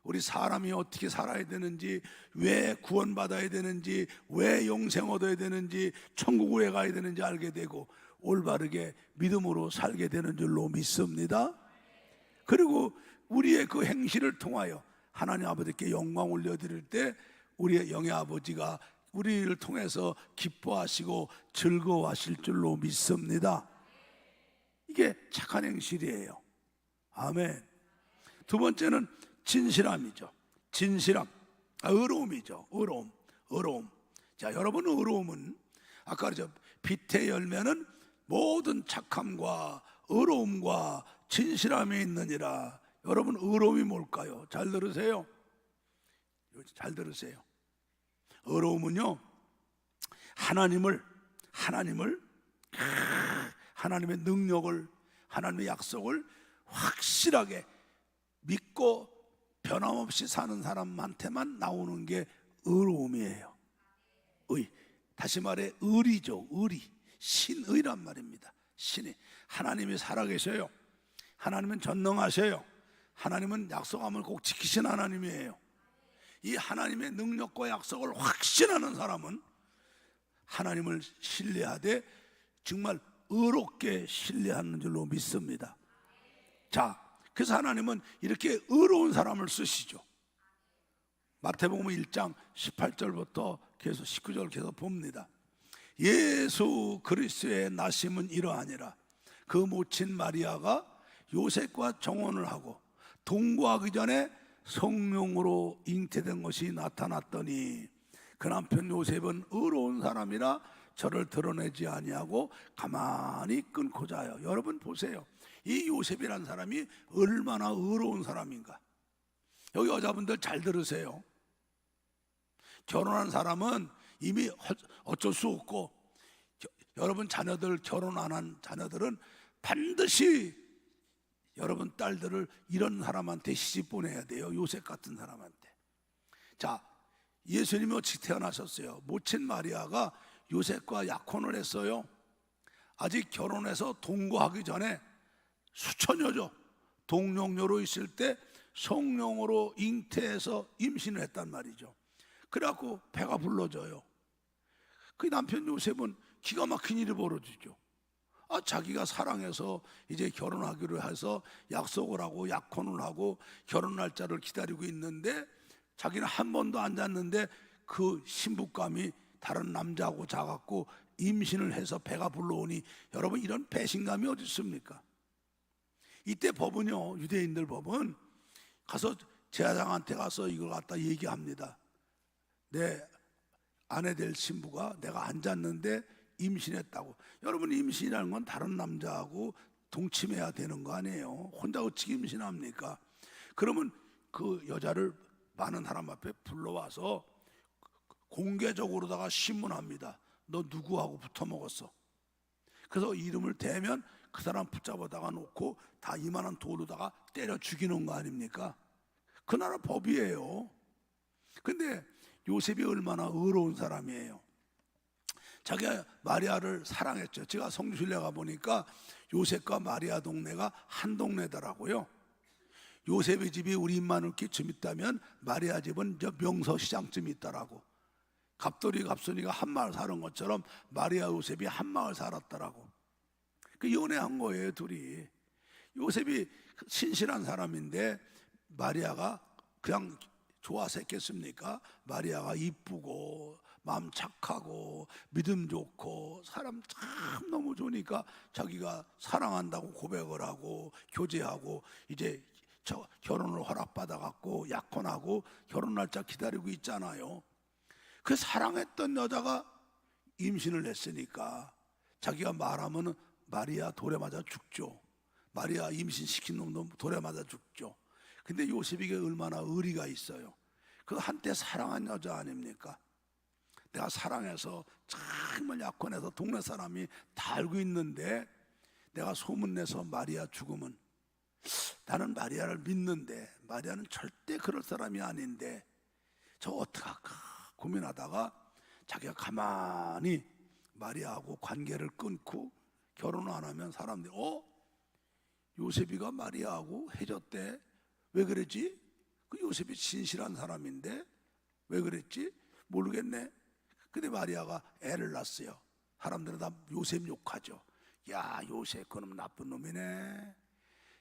A: 우리 사람이 어떻게 살아야 되는지, 왜 구원받아야 되는지, 왜 영생 얻어야 되는지, 천국에 왜 가야 되는지 알게 되고 올바르게 믿음으로 살게 되는 줄로 믿습니다. 그리고 우리의 그 행실을 통하여 하나님 아버지께 영광 올려드릴 때 우리의 영의 아버지가 우리를 통해서 기뻐하시고 즐거워하실 줄로 믿습니다. 이게 착한 행실이에요. 아멘. 두 번째는 진실함이죠. 진실함. 의로움이죠. 의로움. 자, 여러분, 의로움은 아까 그랬죠. 빛의 열매는 모든 착함과 의로움과 진실함이 있느니라. 여러분, 의로움이 뭘까요? 잘 들으세요. 의로움은요, 하나님의 능력을, 하나님의 약속을 확실하게 믿고 변함없이 사는 사람한테만 나오는 게 의로움이에요. 다시 말해 의리죠. 신의란 말입니다. 신이, 하나님이 살아계셔요. 하나님은 전능하셔요. 하나님은 약속함을 꼭 지키신 하나님이에요. 이 하나님의 능력과 약속을 확신하는 사람은 하나님을 신뢰하되 정말 의롭게 신뢰하는 줄로 믿습니다. 자, 그래서 하나님은 이렇게 의로운 사람을 쓰시죠. 마태복음 1장 18절부터 계속 19절 계속 봅니다. 예수 그리스도의 나심은 이러하니라. 그 모친 마리아가 요셉과 정혼을 하고 동거하기 전에 성령으로 잉태된 것이 나타났더니 그 남편 요셉은 의로운 사람이라 저를 드러내지 아니하고 가만히 끊고 자요. 여러분 보세요. 이 요셉이라는 사람이 얼마나 의로운 사람인가. 여기 여자분들 잘 들으세요. 결혼한 사람은 이미 어쩔 수 없고, 여러분 자녀들, 결혼 안 한 자녀들은 반드시 여러분 딸들을 이런 사람한테 시집 보내야 돼요. 요셉 같은 사람한테. 자, 예수님이 어찌 태어나셨어요? 모친 마리아가 요셉과 약혼을 했어요. 아직 결혼해서 동거하기 전에 수처녀죠. 동령녀로 있을 때 성령으로 잉태해서 임신을 했단 말이죠. 그래갖고 배가 불러져요. 그 남편 요셉은 기가 막힌 일이 벌어지죠. 자기가 사랑해서 이제 결혼하기로 해서 약속을 하고 약혼을 하고 결혼 날짜를 기다리고 있는데 자기는 한 번도 안 잤는데 그 신부감이 다른 남자하고 자갖고 임신을 해서 배가 불러오니, 여러분 이런 배신감이 어디 있습니까? 이때 법은요, 유대인들 법은 가서 제사장한테 가서 이걸 갖다 얘기합니다. 내 아내 될 신부가 내가 안 잤는데 임신했다고. 여러분, 임신이라는 건 다른 남자하고 동침해야 되는 거 아니에요? 혼자 어떻게 임신합니까? 그러면 그 여자를 많은 사람 앞에 불러와서 공개적으로다가 신문합니다. 너 누구하고 붙어 먹었어? 그래서 이름을 대면 그 사람 붙잡아다가 놓고 다 이만한 돌로다가 때려 죽이는 거 아닙니까? 그 나라 법이에요. 근데 요셉이 얼마나 의로운 사람이에요. 자기가 마리아를 사랑했죠. 제가 성주실내 가보니까 요셉과 마리아 동네가 한 동네더라고요. 요셉의 집이 우리 입만울기쯤 있다면 마리아 집은 저 명서시장쯤 있더라고. 갑돌이 갑순이가 한 마을 사는 것처럼 마리아 요셉이 한 마을 살았더라고. 그 연애한 거예요, 둘이. 요셉이 신실한 사람인데 마리아가 그냥 좋아서 했겠습니까? 마리아가 이쁘고 마음 착하고 믿음 좋고 사람 참 너무 좋으니까 자기가 사랑한다고 고백을 하고 교제하고 이제 결혼을 허락받아갖고 약혼하고 결혼 날짜 기다리고 있잖아요. 그 사랑했던 여자가 임신을 했으니까 자기가 말하면 마리아 돌에 맞아 죽죠. 마리아 임신시킨 놈도 돌에 맞아 죽죠. 근데 요셉에게 얼마나 의리가 있어요. 그 한때 사랑한 여자 아닙니까? 내가 사랑해서 정말 약혼해서 동네 사람이 다 알고 있는데 내가 소문내서 마리아 죽으면, 나는 마리아를 믿는데 마리아는 절대 그럴 사람이 아닌데 저 어떡할까 고민하다가 자기가 가만히 마리아하고 관계를 끊고 결혼을 안 하면 사람들이 요셉이가 마리아하고 헤어졌대. 왜 그랬지? 그 요셉이 진실한 사람인데 왜 그랬지? 모르겠네. 근데 마리아가 애를 낳았어요. 사람들은 다 요셉 욕하죠. 야, 요셉 그놈 나쁜 놈이네.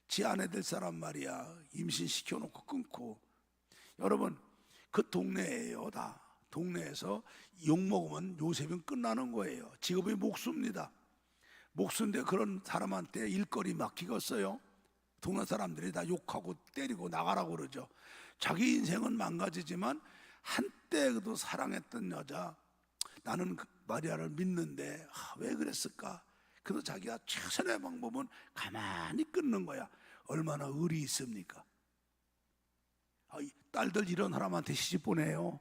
A: 지 아내 될 사람 말이야 임신시켜놓고 끊고. 여러분 그 동네예요. 다 동네에서 욕 먹으면 요셉은 끝나는 거예요. 직업이 목수입니다. 목수인데 그런 사람한테 일거리 맡기겠어요? 동네 사람들이 다 욕하고 때리고 나가라고 그러죠. 자기 인생은 망가지지만 한때 그도 사랑했던 여자, 나는 그 마리아를 믿는데 왜 그랬을까? 그래서 자기가 최선의 방법은 가만히 끊는 거야. 얼마나 의리 있습니까? 이 딸들 이런 사람한테 시집 보내요.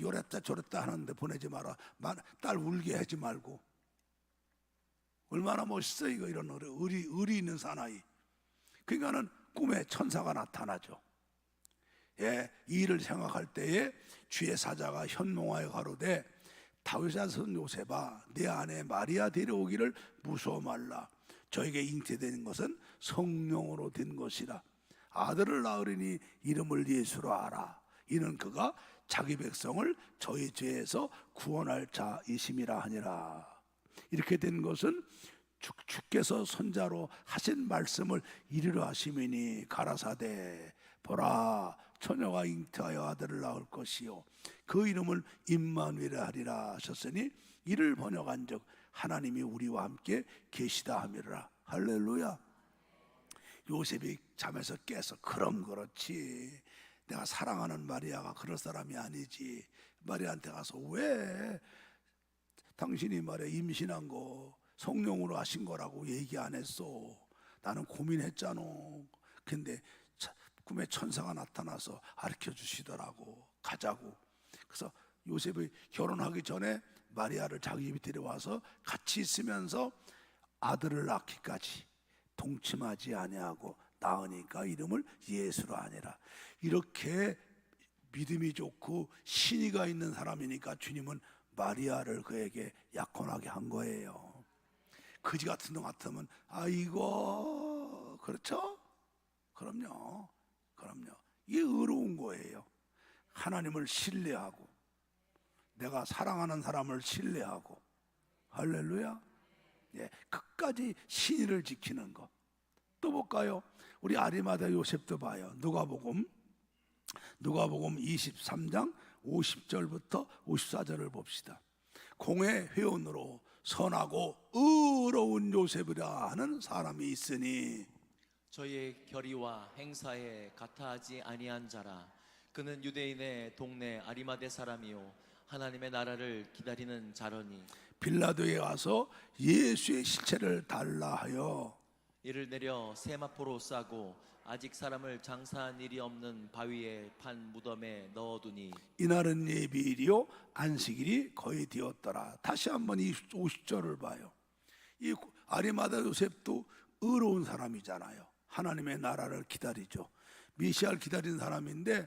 A: 요랬다 저랬다 하는데 보내지 마라. 딸 울게 하지 말고. 얼마나 멋있어 이거. 이런 의리 있는 사나이. 그러니까는 꿈에 천사가 나타나죠. 이 일을 생각할 때에 주의 사자가 현몽하여 가로되 다윗의 자손 요셉아, 내 아내 마리아 데려오기를 무서워 말라. 저에게 잉태된 것은 성령으로 된 것이라. 아들을 낳으리니 이름을 예수로 하라. 이는 그가 자기 백성을 저희 죄에서 구원할 자이심이라 하니라. 이렇게 된 것은 주께서 선자로 하신 말씀을 이루려 하심이니 가라사대 보라, 처녀가 잉태하여 아들을 낳을 것이요 그 이름을 임마누엘이라 하리라 하셨으니 이를 번역한즉 하나님이 우리와 함께 계시다 함이라. 할렐루야. 요셉이 잠에서 깨서 그럼 그렇지, 내가 사랑하는 마리아가 그럴 사람이 아니지. 마리아한테 가서 왜 당신이 말해 임신한 거 성령으로 하신 거라고 얘기 안 했어? 나는 고민했잖아. 근데 꿈에 천사가 나타나서 가르쳐 주시더라고. 가자고. 그래서 요셉이 결혼하기 전에 마리아를 자기 집에 데려와서 같이 있으면서 아들을 낳기까지 동침하지 아니하고 낳으니까 이름을 예수로 하니라. 이렇게 믿음이 좋고 신의가 있는 사람이니까 주님은 마리아를 그에게 약혼하게 한 거예요. 그지 같은 놈 같으면 아이고, 그렇죠? 그럼요. 이게 의로운 거예요. 하나님을 신뢰하고 내가 사랑하는 사람을 신뢰하고. 할렐루야. 끝까지 신의를 지키는 것. 또 볼까요? 우리 아리마다 요셉도 봐요. 누가복음 23장 50절부터 54절을 봅시다. 공회 회원으로 선하고 의로운 요셉이라 하는 사람이 있으니
B: 저희의 결의와 행사에 같아하지 아니한 자라. 그는 유대인의 동네 아리마대 사람이요 하나님의 나라를 기다리는 자러니
A: 빌라도에 가서 예수의 실체를 달라 하여
B: 이를 내려 세마포로 싸고 아직 사람을 장사한 일이 없는 바위에 판 무덤에 넣어두니
A: 이날은 예비일이요 안식일이 거의 되었더라. 다시 한번 이 50절을 봐요. 이 아리마다 요셉도 의로운 사람이잖아요. 하나님의 나라를 기다리죠. 메시아를 기다리는 사람인데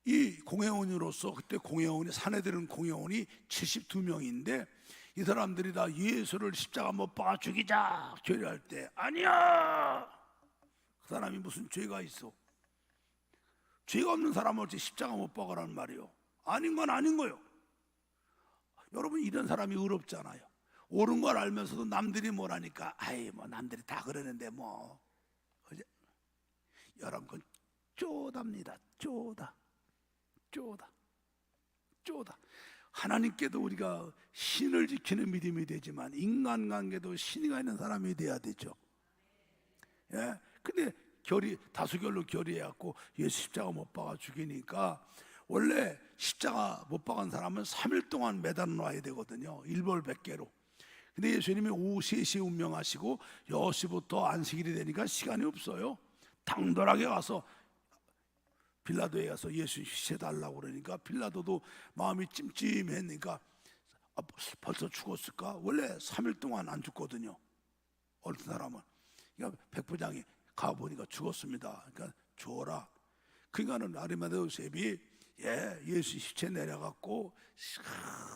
A: 이 공회원으로서, 그때 공회원이, 사내들은 공회원이 72명인데 이 사람들이 다 예수를 십자가 못 박아 죽이자 죄를 때 아니야, 그 사람이 무슨 죄가 있어? 죄가 없는 사람을 어찌 십자가 못 박으라는 말이요? 아닌 건 아닌 거요. 여러분, 이런 사람이 의롭잖아요. 옳은 걸 알면서도 남들이 뭐라니까 아이 뭐 남들이 다 그러는데 뭐. 여러분, 그건 쪼답니다. 쪼다. 하나님께도 우리가 신을 지키는 믿음이 되지만 인간관계도 신의가 있는 사람이 돼야 되죠. 근데 다수결로 결의해갖고 예수 십자가 못 박아 죽이니까, 원래 십자가 못 박은 사람은 3일 동안 매달아 놔야 되거든요. 일벌백계로. 근데 예수님이 오후 3시에 운명하시고 6시부터 안식일이 되니까 시간이 없어요. 당돌하게 가서 빌라도에 가서 예수 시체달라고 그러니까 빌라도도 마음이 찜찜했으니까 벌써 죽었을까? 원래 3일 동안 안 죽거든요. 어떤 사람은. 그러니까 백부장이 가보니까 죽었습니다. 그러니까 줘라. 그러니까는 아리마다 요셉이 예수 시체 내려갖고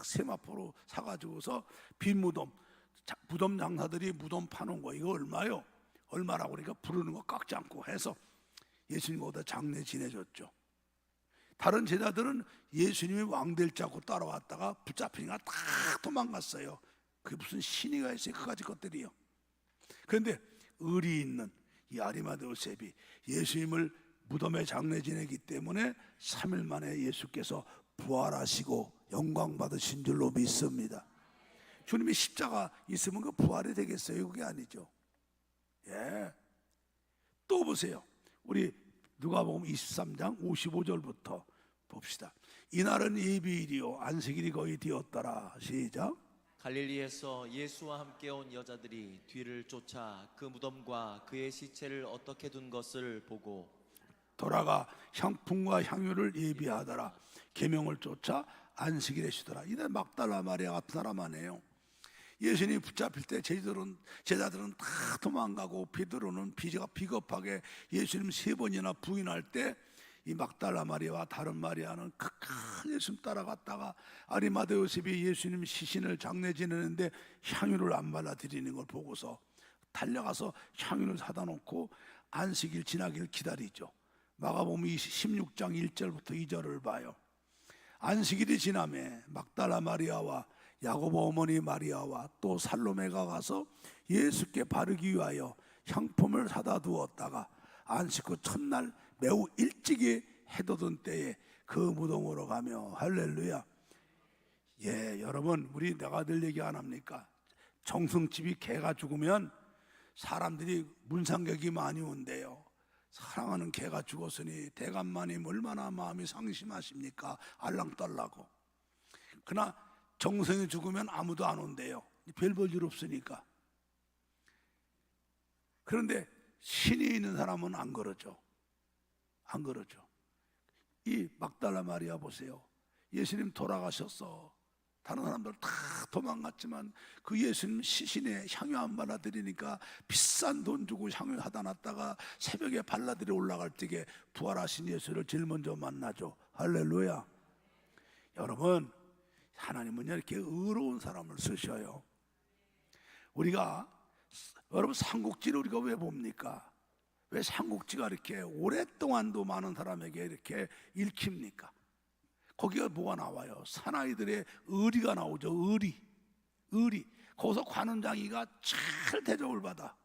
A: 세마포로 사가지고서 빈 무덤 장사들이 무덤 파놓은 거 이거 얼마요? 얼마라고 그러니까 부르는 거 깎지 않고 해서 예수님 거기다 장례 지내줬죠. 다른 제자들은 예수님이 왕될 줄 알고 따라왔다가 붙잡히니까 다 도망갔어요. 그게 무슨 신의가 있어요, 그까지 것들이요. 그런데 의리 있는 이 아리마다 요셉이 예수님을 무덤에 장례 지내기 때문에 3일 만에 예수께서 부활하시고 영광 받으신 줄로 믿습니다. 주님이 십자가 있으면 그 부활이 되겠어요? 그게 아니죠. 예. 또 보세요. 우리 누가복음 23장 55절부터 봅시다. 이날은 예비일이요 안식일이 거의 되었더라. 시작.
B: 갈릴리에서 예수와 함께 온 여자들이 뒤를 쫓아 그 무덤과 그의 시체를 어떻게 둔 것을 보고
A: 돌아가 향품과 향유를 예비하더라. 계명을 쫓아 안식일에 쉬더라. 이날 막달라 마리아 같은 사람 아니에요. 예수님이 붙잡힐 때 제자들은 다 도망가고 베드로는 비겁하게 예수님 3번이나 부인할 때 이 막달라 마리아와 다른 마리아는 끝까지 예수님 따라갔다가 아리마대 요셉이 예수님 시신을 장례 지내는데 향유를 안 발라드리는 걸 보고서 달려가서 향유를 사다 놓고 안식일 지나기를 기다리죠. 마가복음 16장 1절부터 2절을 봐요. 안식일이 지나매 막달라 마리아와 야고보 어머니 마리아와 또 살로메가 가서 예수께 바르기 위하여 향품을 사다 두었다가 안식 후 첫날 매우 일찍이 해돋은 때에 그 무덤으로 가며 할렐루야. 예, 여러분 우리 내가 늘 얘기 안 합니까? 정승집이 개가 죽으면 사람들이 문상객이 많이 온대요. 사랑하는 개가 죽었으니 대감마님 얼마나 마음이 상심하십니까? 알랑달라고. 그러나 정성이 죽으면 아무도 안 온대요. 별 볼 일 없으니까. 그런데 신이 있는 사람은 안 그러죠. 안 그러죠. 이 막달라 마리아 보세요. 예수님 돌아가셨어. 다른 사람들 다 도망갔지만 그 예수님 시신에 향유 안 발라드리니까 비싼 돈 주고 향유 하다 놨다가 새벽에 발라드려 올라갈 때에 부활하신 예수를 제일 먼저 만나죠. 할렐루야. 여러분 하나님은 이렇게 의로운 사람을 쓰셔요. 우리가 여러분 삼국지를 우리가 왜 봅니까? 왜 삼국지가 이렇게 오랫동안도 많은 사람에게 이렇게 읽힙니까? 거기가 뭐가 나와요? 사나이들의 의리가 나오죠. 의리. 거기서 관원장이가 잘 대접을 받아.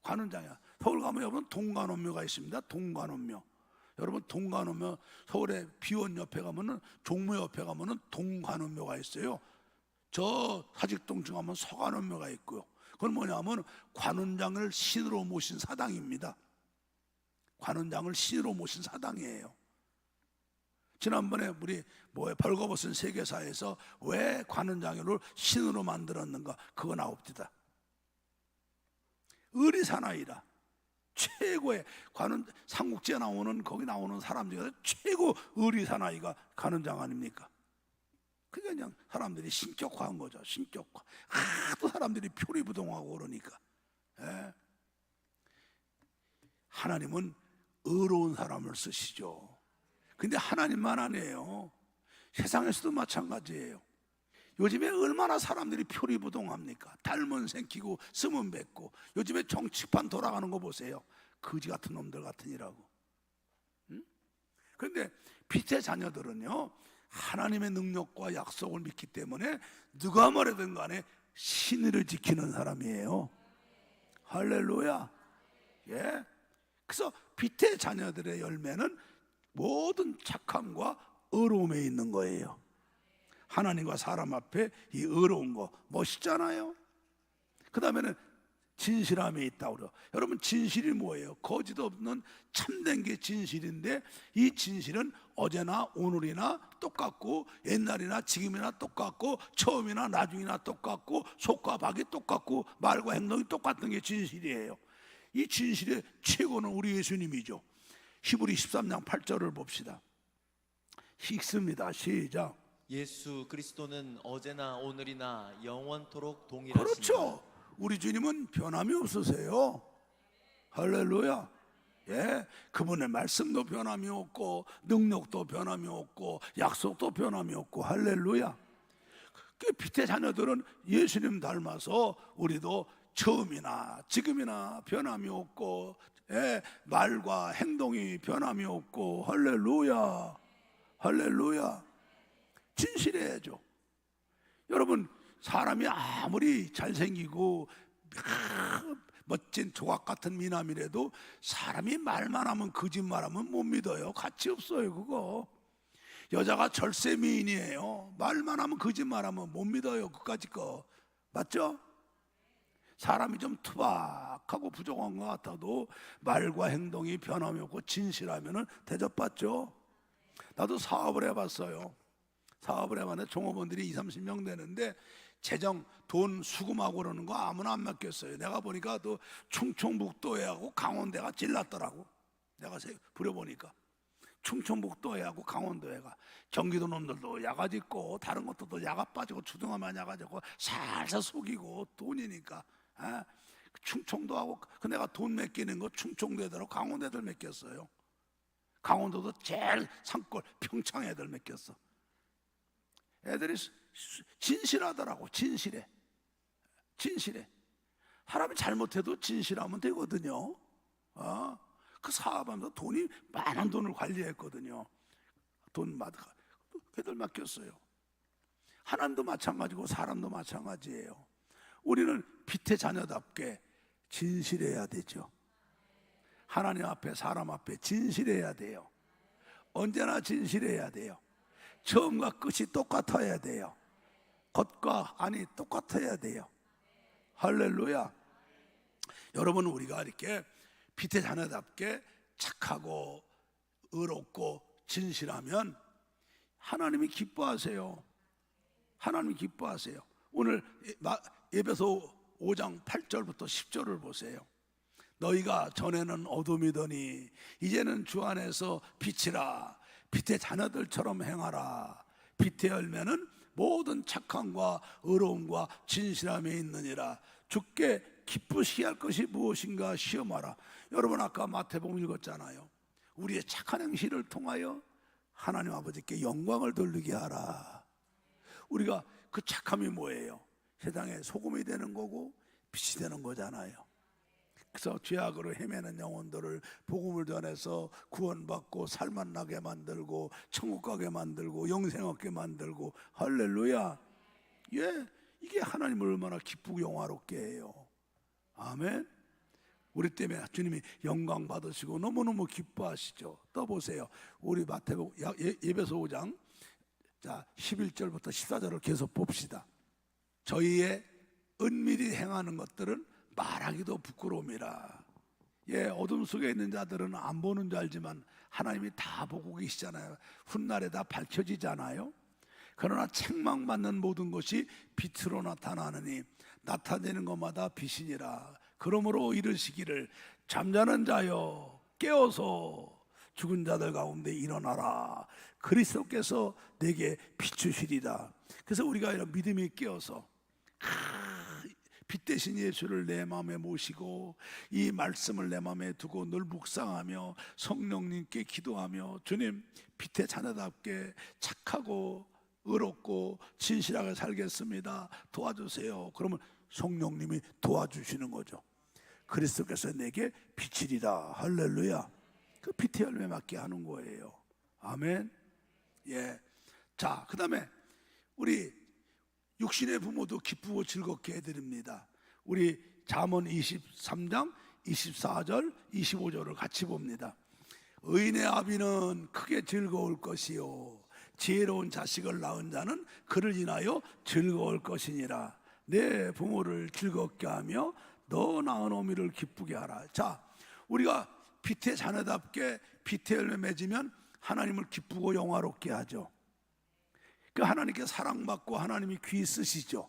A: 관원장이야. 서울 가면 여러분 동관원묘가 있습니다. 동관원묘. 여러분 동관원묘 서울에 비원 옆에 가면은 종묘 옆에 가면은 동관원묘가 있어요. 저 사직동 중 가면 서관원묘가 있고요. 그건 뭐냐면 관원장을 신으로 모신 사당입니다. 관원장을 신으로 모신 사당이에요. 지난번에 우리 벌거벗은 세계사에서 왜 관원장을 신으로 만들었는가 그거 나옵니다. 의리사나이라 최고의 관원 삼국지에 나오는 거기 나오는 사람 중에서 최고 의리사나이가 관원장 아닙니까? 그게 그냥 사람들이 신격화한 거죠. 신격화. 하도 사람들이 표리부동하고 그러니까. 예. 하나님은 의로운 사람을 쓰시죠. 근데 하나님만 아니에요. 세상에서도 마찬가지예요. 요즘에 얼마나 사람들이 표리부동합니까? 닮은 생기고 쓰면 뱉고. 요즘에 정치판 돌아가는 거 보세요. 거지 같은 놈들 같으니라고. 그런데 빛의 자녀들은요 하나님의 능력과 약속을 믿기 때문에 누가 뭐래든 간에 신의를 지키는 사람이에요. 할렐루야. 예. 그래서 빛의 자녀들의 열매는 모든 착함과 의로움에 있는 거예요. 하나님과 사람 앞에 이 의로운 거 멋있잖아요. 그 다음에는 진실함이 있다고 그래요. 여러분 진실이 뭐예요? 거짓 없는 참된 게 진실인데 이 진실은 어제나 오늘이나 똑같고 옛날이나 지금이나 똑같고 처음이나 나중이나 똑같고 속과 박이 똑같고 말과 행동이 똑같은 게 진실이에요. 이 진실의 최고는 우리 예수님이죠. 히브리 13장 8절을 봅시다. 읽습니다. 시작.
B: 예수 그리스도는 어제나 오늘이나 영원토록 동일하십니다.
A: 그렇죠. 우리 주님은 변함이 없으세요. 할렐루야. 예, 그분의 말씀도 변함이 없고 능력도 변함이 없고 약속도 변함이 없고 할렐루야. 그 빛의 자녀들은 예수님 닮아서 우리도 처음이나 지금이나 변함이 없고 예, 말과 행동이 변함이 없고 할렐루야. 할렐루야. 진실해야죠. 여러분 사람이 아무리 잘생기고 멋진 조각 같은 미남이라도 사람이 말만 하면 거짓말하면 못 믿어요. 가치 없어요 그거. 여자가 절세 미인이에요. 말만 하면 거짓말하면 못 믿어요. 그까짓 거 맞죠? 사람이 좀 투박하고 부족한 것 같아도 말과 행동이 변함이 없고 진실하면은 대접받죠. 나도 사업을 해봤어요. 사업을 해봤는데 종업원들이 20-30명 되는데 재정, 돈 수금하고 그러는 거 아무나 안 맡겼어요. 내가 보니까 또 충청북도에하고 강원도가 찔났더라고. 내가 부려보니까 충청북도에하고 강원도에가 경기도 놈들도 야가 짓고 다른 것도 야가 빠지고 주둥아만 야가 짓고 살살 속이고 돈이니까 충청도하고 그 내가 돈 맡기는 거 충청도 애들하고 강원도 애들 맡겼어요. 강원도도 제일 산골 평창 애들 맡겼어. 애들이 진실하더라고. 진실해. 사람이 잘못해도 진실하면 되거든요. 그 사업하면서 돈이 많은 돈을 관리했거든요. 돈 애들 맡겼어요. 하나님도 마찬가지고 사람도 마찬가지예요. 우리는 빛의 자녀답게 진실해야 되죠. 하나님 앞에 사람 앞에 진실해야 돼요. 언제나 진실해야 돼요. 처음과 끝이 똑같아야 돼요. 겉과 안이 똑같아야 돼요. 할렐루야. 여러분 우리가 이렇게 빛의 자녀답게 착하고 의롭고 진실하면 하나님이 기뻐하세요. 하나님이 기뻐하세요. 오늘 에베소 5장 8절부터 10절을 보세요. 너희가 전에는 어둠이더니 이제는 주 안에서 빛이라. 빛의 자녀들처럼 행하라. 빛의 열매는 모든 착함과 의로움과 진실함에 있느니라. 주께 기쁘시게 할 것이 무엇인가 시험하라. 여러분 아까 마태복음 읽었잖아요. 우리의 착한 행실을 통하여 하나님 아버지께 영광을 돌리게 하라. 우리가 그 착함이 뭐예요? 세상에 소금이 되는 거고 빛이 되는 거잖아요. 그래서 죄악으로 헤매는 영혼들을 복음을 전해서 구원받고 살만나게 만들고 천국 가게 만들고 영생 얻게 만들고 할렐루야. 예, 이게 하나님을 얼마나 기쁘고 영화롭게 해요. 아멘. 우리 때문에 주님이 영광 받으시고 너무너무 기뻐하시죠. 또 보세요. 우리 마태복음 에베소 5장 11절부터 14절을 계속 봅시다. 저희의 은밀히 행하는 것들은 말하기도 부끄러움이라. 예, 어둠 속에 있는 자들은 안 보는 줄 알지만 하나님이 다 보고 계시잖아요. 훗날에 다 밝혀지잖아요. 그러나 책망받는 모든 것이 빛으로 나타나느니 나타내는 것마다 빛이니라. 그러므로 이르시기를 잠자는 자여 깨어서 죽은 자들 가운데 일어나라. 그리스도께서 내게 비추시리라. 그래서 우리가 이런 믿음이 깨어서 빛 대신 예수를 내 마음에 모시고 이 말씀을 내 마음에 두고 늘 묵상하며 성령님께 기도하며 주님 빛의 자녀답게 착하고 의롭고 진실하게 살겠습니다. 도와주세요. 그러면 성령님이 도와주시는 거죠. 그리스도께서 내게 빛이리라. 할렐루야. 그 빛의 열매 맡게 하는 거예요. 아멘. 예. 자, 그 다음에 우리 육신의 부모도 기쁘고 즐겁게 해드립니다. 우리 잠언 23장 24절 25절을 같이 봅니다. 의인의 아비는 크게 즐거울 것이요 지혜로운 자식을 낳은 자는 그를 인하여 즐거울 것이니라. 내 부모를 즐겁게 하며 너 낳은 어미를 기쁘게 하라. 자, 우리가 빛의 자녀답게 빛의 열매 맺으면 하나님을 기쁘고 영화롭게 하죠. 그 하나님께 사랑받고 하나님이 귀 쓰시죠.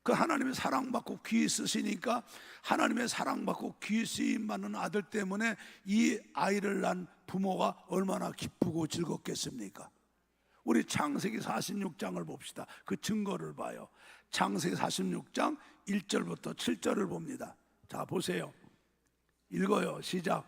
A: 그 하나님의 사랑받고 귀 쓰시니까 하나님의 사랑받고 귀 쓰임 받는 아들 때문에 이 아이를 낳은 부모가 얼마나 기쁘고 즐겁겠습니까? 우리 창세기 46장을 봅시다. 그 증거를 봐요. 창세기 46장 1절부터 7절을 봅니다. 자, 보세요. 읽어요. 시작.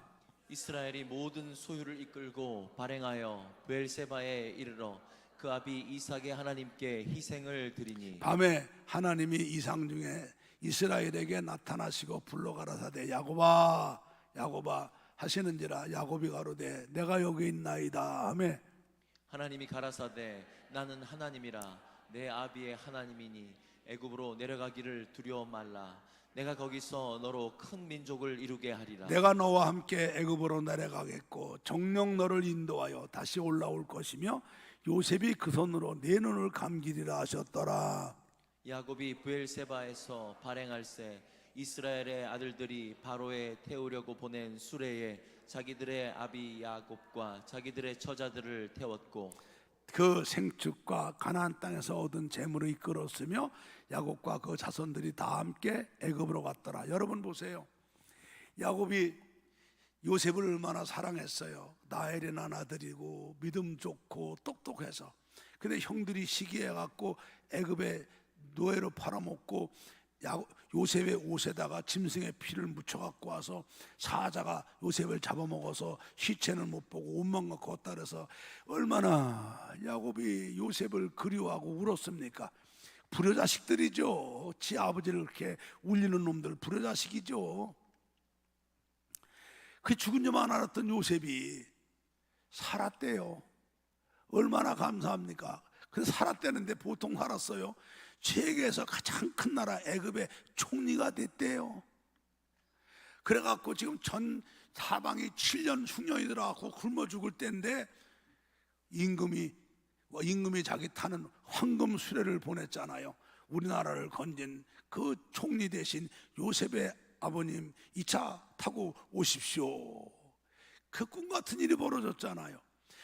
B: 이스라엘이 모든 소유를 이끌고 발행하여 브엘세바에 이르러 그 아비 이삭의 하나님께 희생을 드리니
A: 밤에 하나님이 이상 중에 이스라엘에게 나타나시고 불러 가라사대 야곱아 야곱아 하시는지라. 야곱이 가로되 내가 여기 있나이다. 아멘.
B: 하나님이 가라사대 나는 하나님이라 내 아비의 하나님이니 애굽으로 내려가기를 두려워 말라. 내가 거기서 너로 큰 민족을 이루게 하리라.
A: 내가 너와 함께 애굽으로 내려가겠고 정녕 너를 인도하여 다시 올라올 것이며 요셉이 그 손으로 내 눈을 감기리라 하셨더라.
B: 야곱이 브엘세바에서 발행할세 이스라엘의 아들들이 바로에 태우려고 보낸 수레에 자기들의 아비 야곱과 자기들의 처자들을 태웠고
A: 그 생축과 가나안 땅에서 얻은 재물을 이끌었으며 야곱과 그 자손들이 다 함께 애굽으로 갔더라. 여러분 보세요. 야곱이 요셉을 얼마나 사랑했어요. 나엘이나 아들이고 믿음 좋고 똑똑해서. 근데 형들이 시기해갖고 애굽에 노예로 팔아먹고 요셉의 옷에다가 짐승의 피를 묻혀갖고 와서 사자가 요셉을 잡아먹어서 시체는 못 보고 옷만 갖고 왔다 그래서 얼마나 야곱이 요셉을 그리워하고 울었습니까? 불효자식들이죠. 지 아버지를 그렇게 울리는 놈들 불효자식이죠. 그 죽은 줄만 알았던 요셉이 살았대요. 얼마나 감사합니까? 그래서 살았대는데 보통 살았어요. 세계에서 가장 큰 나라 애굽의 총리가 됐대요. 그래갖고 지금 전 사방이 7년 흉년이 들어갖고 굶어 죽을 때인데 임금이 자기 타는 황금 수레를 보냈잖아요. 우리나라를 건진 그 총리 대신 요셉의 아버님 이 차 타고 오십시오. 그 꿈 같은 일이 벌어졌잖아요.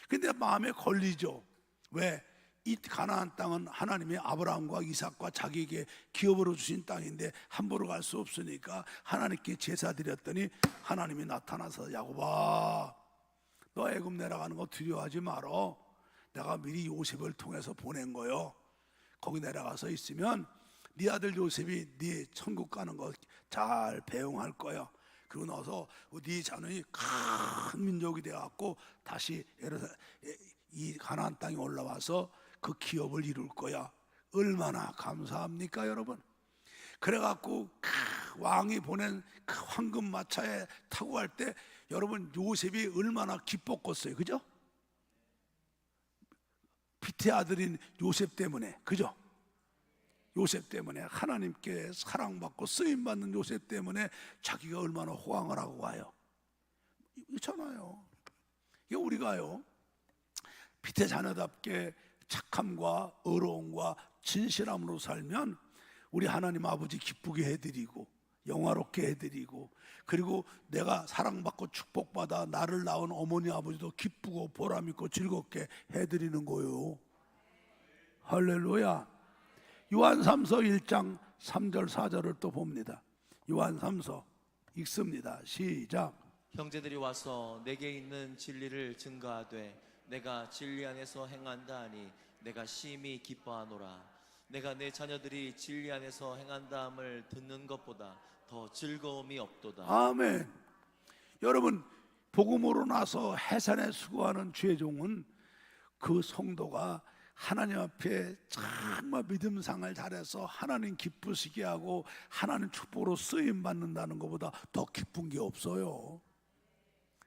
A: 근데 마음에 걸리죠. 왜? 이 가나안 땅은 하나님이 아브라함과 이삭과 자기에게 기업으로 주신 땅인데 함부로 갈 수 없으니까 하나님께 제사 드렸더니 하나님이 나타나서 야곱아 너 애굽 내려가는 거 두려워하지 말어. 내가 미리 요셉을 통해서 보낸 거요. 거기 내려가서 있으면 네 아들 요셉이 네 천국 가는 거 잘 배웅할 거야. 그러고 나서 네 자손이 큰 민족이 돼갖고 다시 이 가나안 땅에 올라와서 그 기업을 이룰 거야. 얼마나 감사합니까 여러분. 그래갖고 왕이 보낸 그 황금 마차에 타고 갈 때 여러분 요셉이 얼마나 기뻤겠어요. 그죠? 빛의 아들인 요셉 때문에. 그죠? 요셉 때문에 하나님께 사랑받고 쓰임받는 요셉 때문에 자기가 얼마나 호강을 하고 가요. 있잖아요. 이게 우리가요 빛의 자녀답게 착함과 의로움과 진실함으로 살면 우리 하나님 아버지 기쁘게 해드리고 영화롭게 해드리고 그리고 내가 사랑받고 축복받아 나를 낳은 어머니 아버지도 기쁘고 보람있고 즐겁게 해드리는 거예요. 할렐루야. 요한 3서 1장 3절 4절을 또 봅니다. 요한 3서 읽습니다. 시작.
B: 형제들이 와서 내게 있는 진리를 증거하되 내가 진리 안에서 행한다 하니 내가 심히 기뻐하노라. 내가 내 자녀들이 진리 안에서 행한다함을 듣는 것보다 더 즐거움이 없도다.
A: 아멘. 여러분 복음으로 나서 해산에 수고하는 죄종은 그 성도가 하나님 앞에 정말 믿음상을 잘해서 하나님 기쁘시게 하고 하나님 축복으로 쓰임 받는다는 것보다 더 기쁜 게 없어요.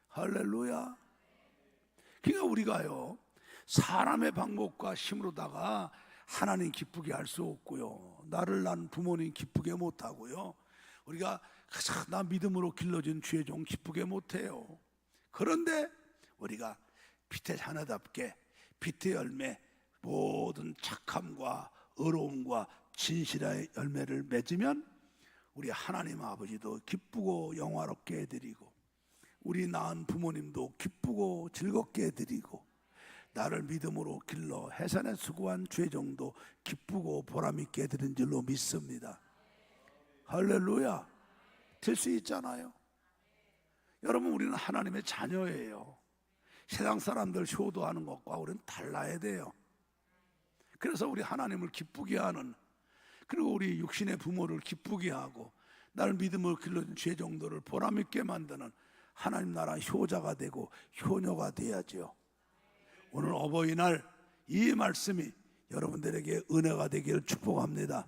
A: 할렐루야. 그러니까 우리가요 사람의 방법과 힘으로다가 하나님 기쁘게 할 수 없고요 나를 낳은 부모님 기쁘게 못하고요 우리가 나 믿음으로 길러진 죄종 기쁘게 못해요. 그런데 우리가 빛의 자녀답게 빛의 열매 모든 착함과 의로움과 진실의 열매를 맺으면 우리 하나님 아버지도 기쁘고 영화롭게 해드리고 우리 낳은 부모님도 기쁘고 즐겁게 해드리고 나를 믿음으로 길러 해산에 수고한 죄종도 기쁘고 보람있게 해드린 줄로 믿습니다. 할렐루야. 될 수 있잖아요. 여러분 우리는 하나님의 자녀예요. 세상 사람들 효도하는 것과 우리는 달라야 돼요. 그래서 우리 하나님을 기쁘게 하는 그리고 우리 육신의 부모를 기쁘게 하고 나를 믿음으로 길러준 죄종들을 보람있게 만드는 하나님 나라 효자가 되고 효녀가 돼야죠. 오늘 어버이날 이 말씀이 여러분들에게 은혜가 되기를 축복합니다.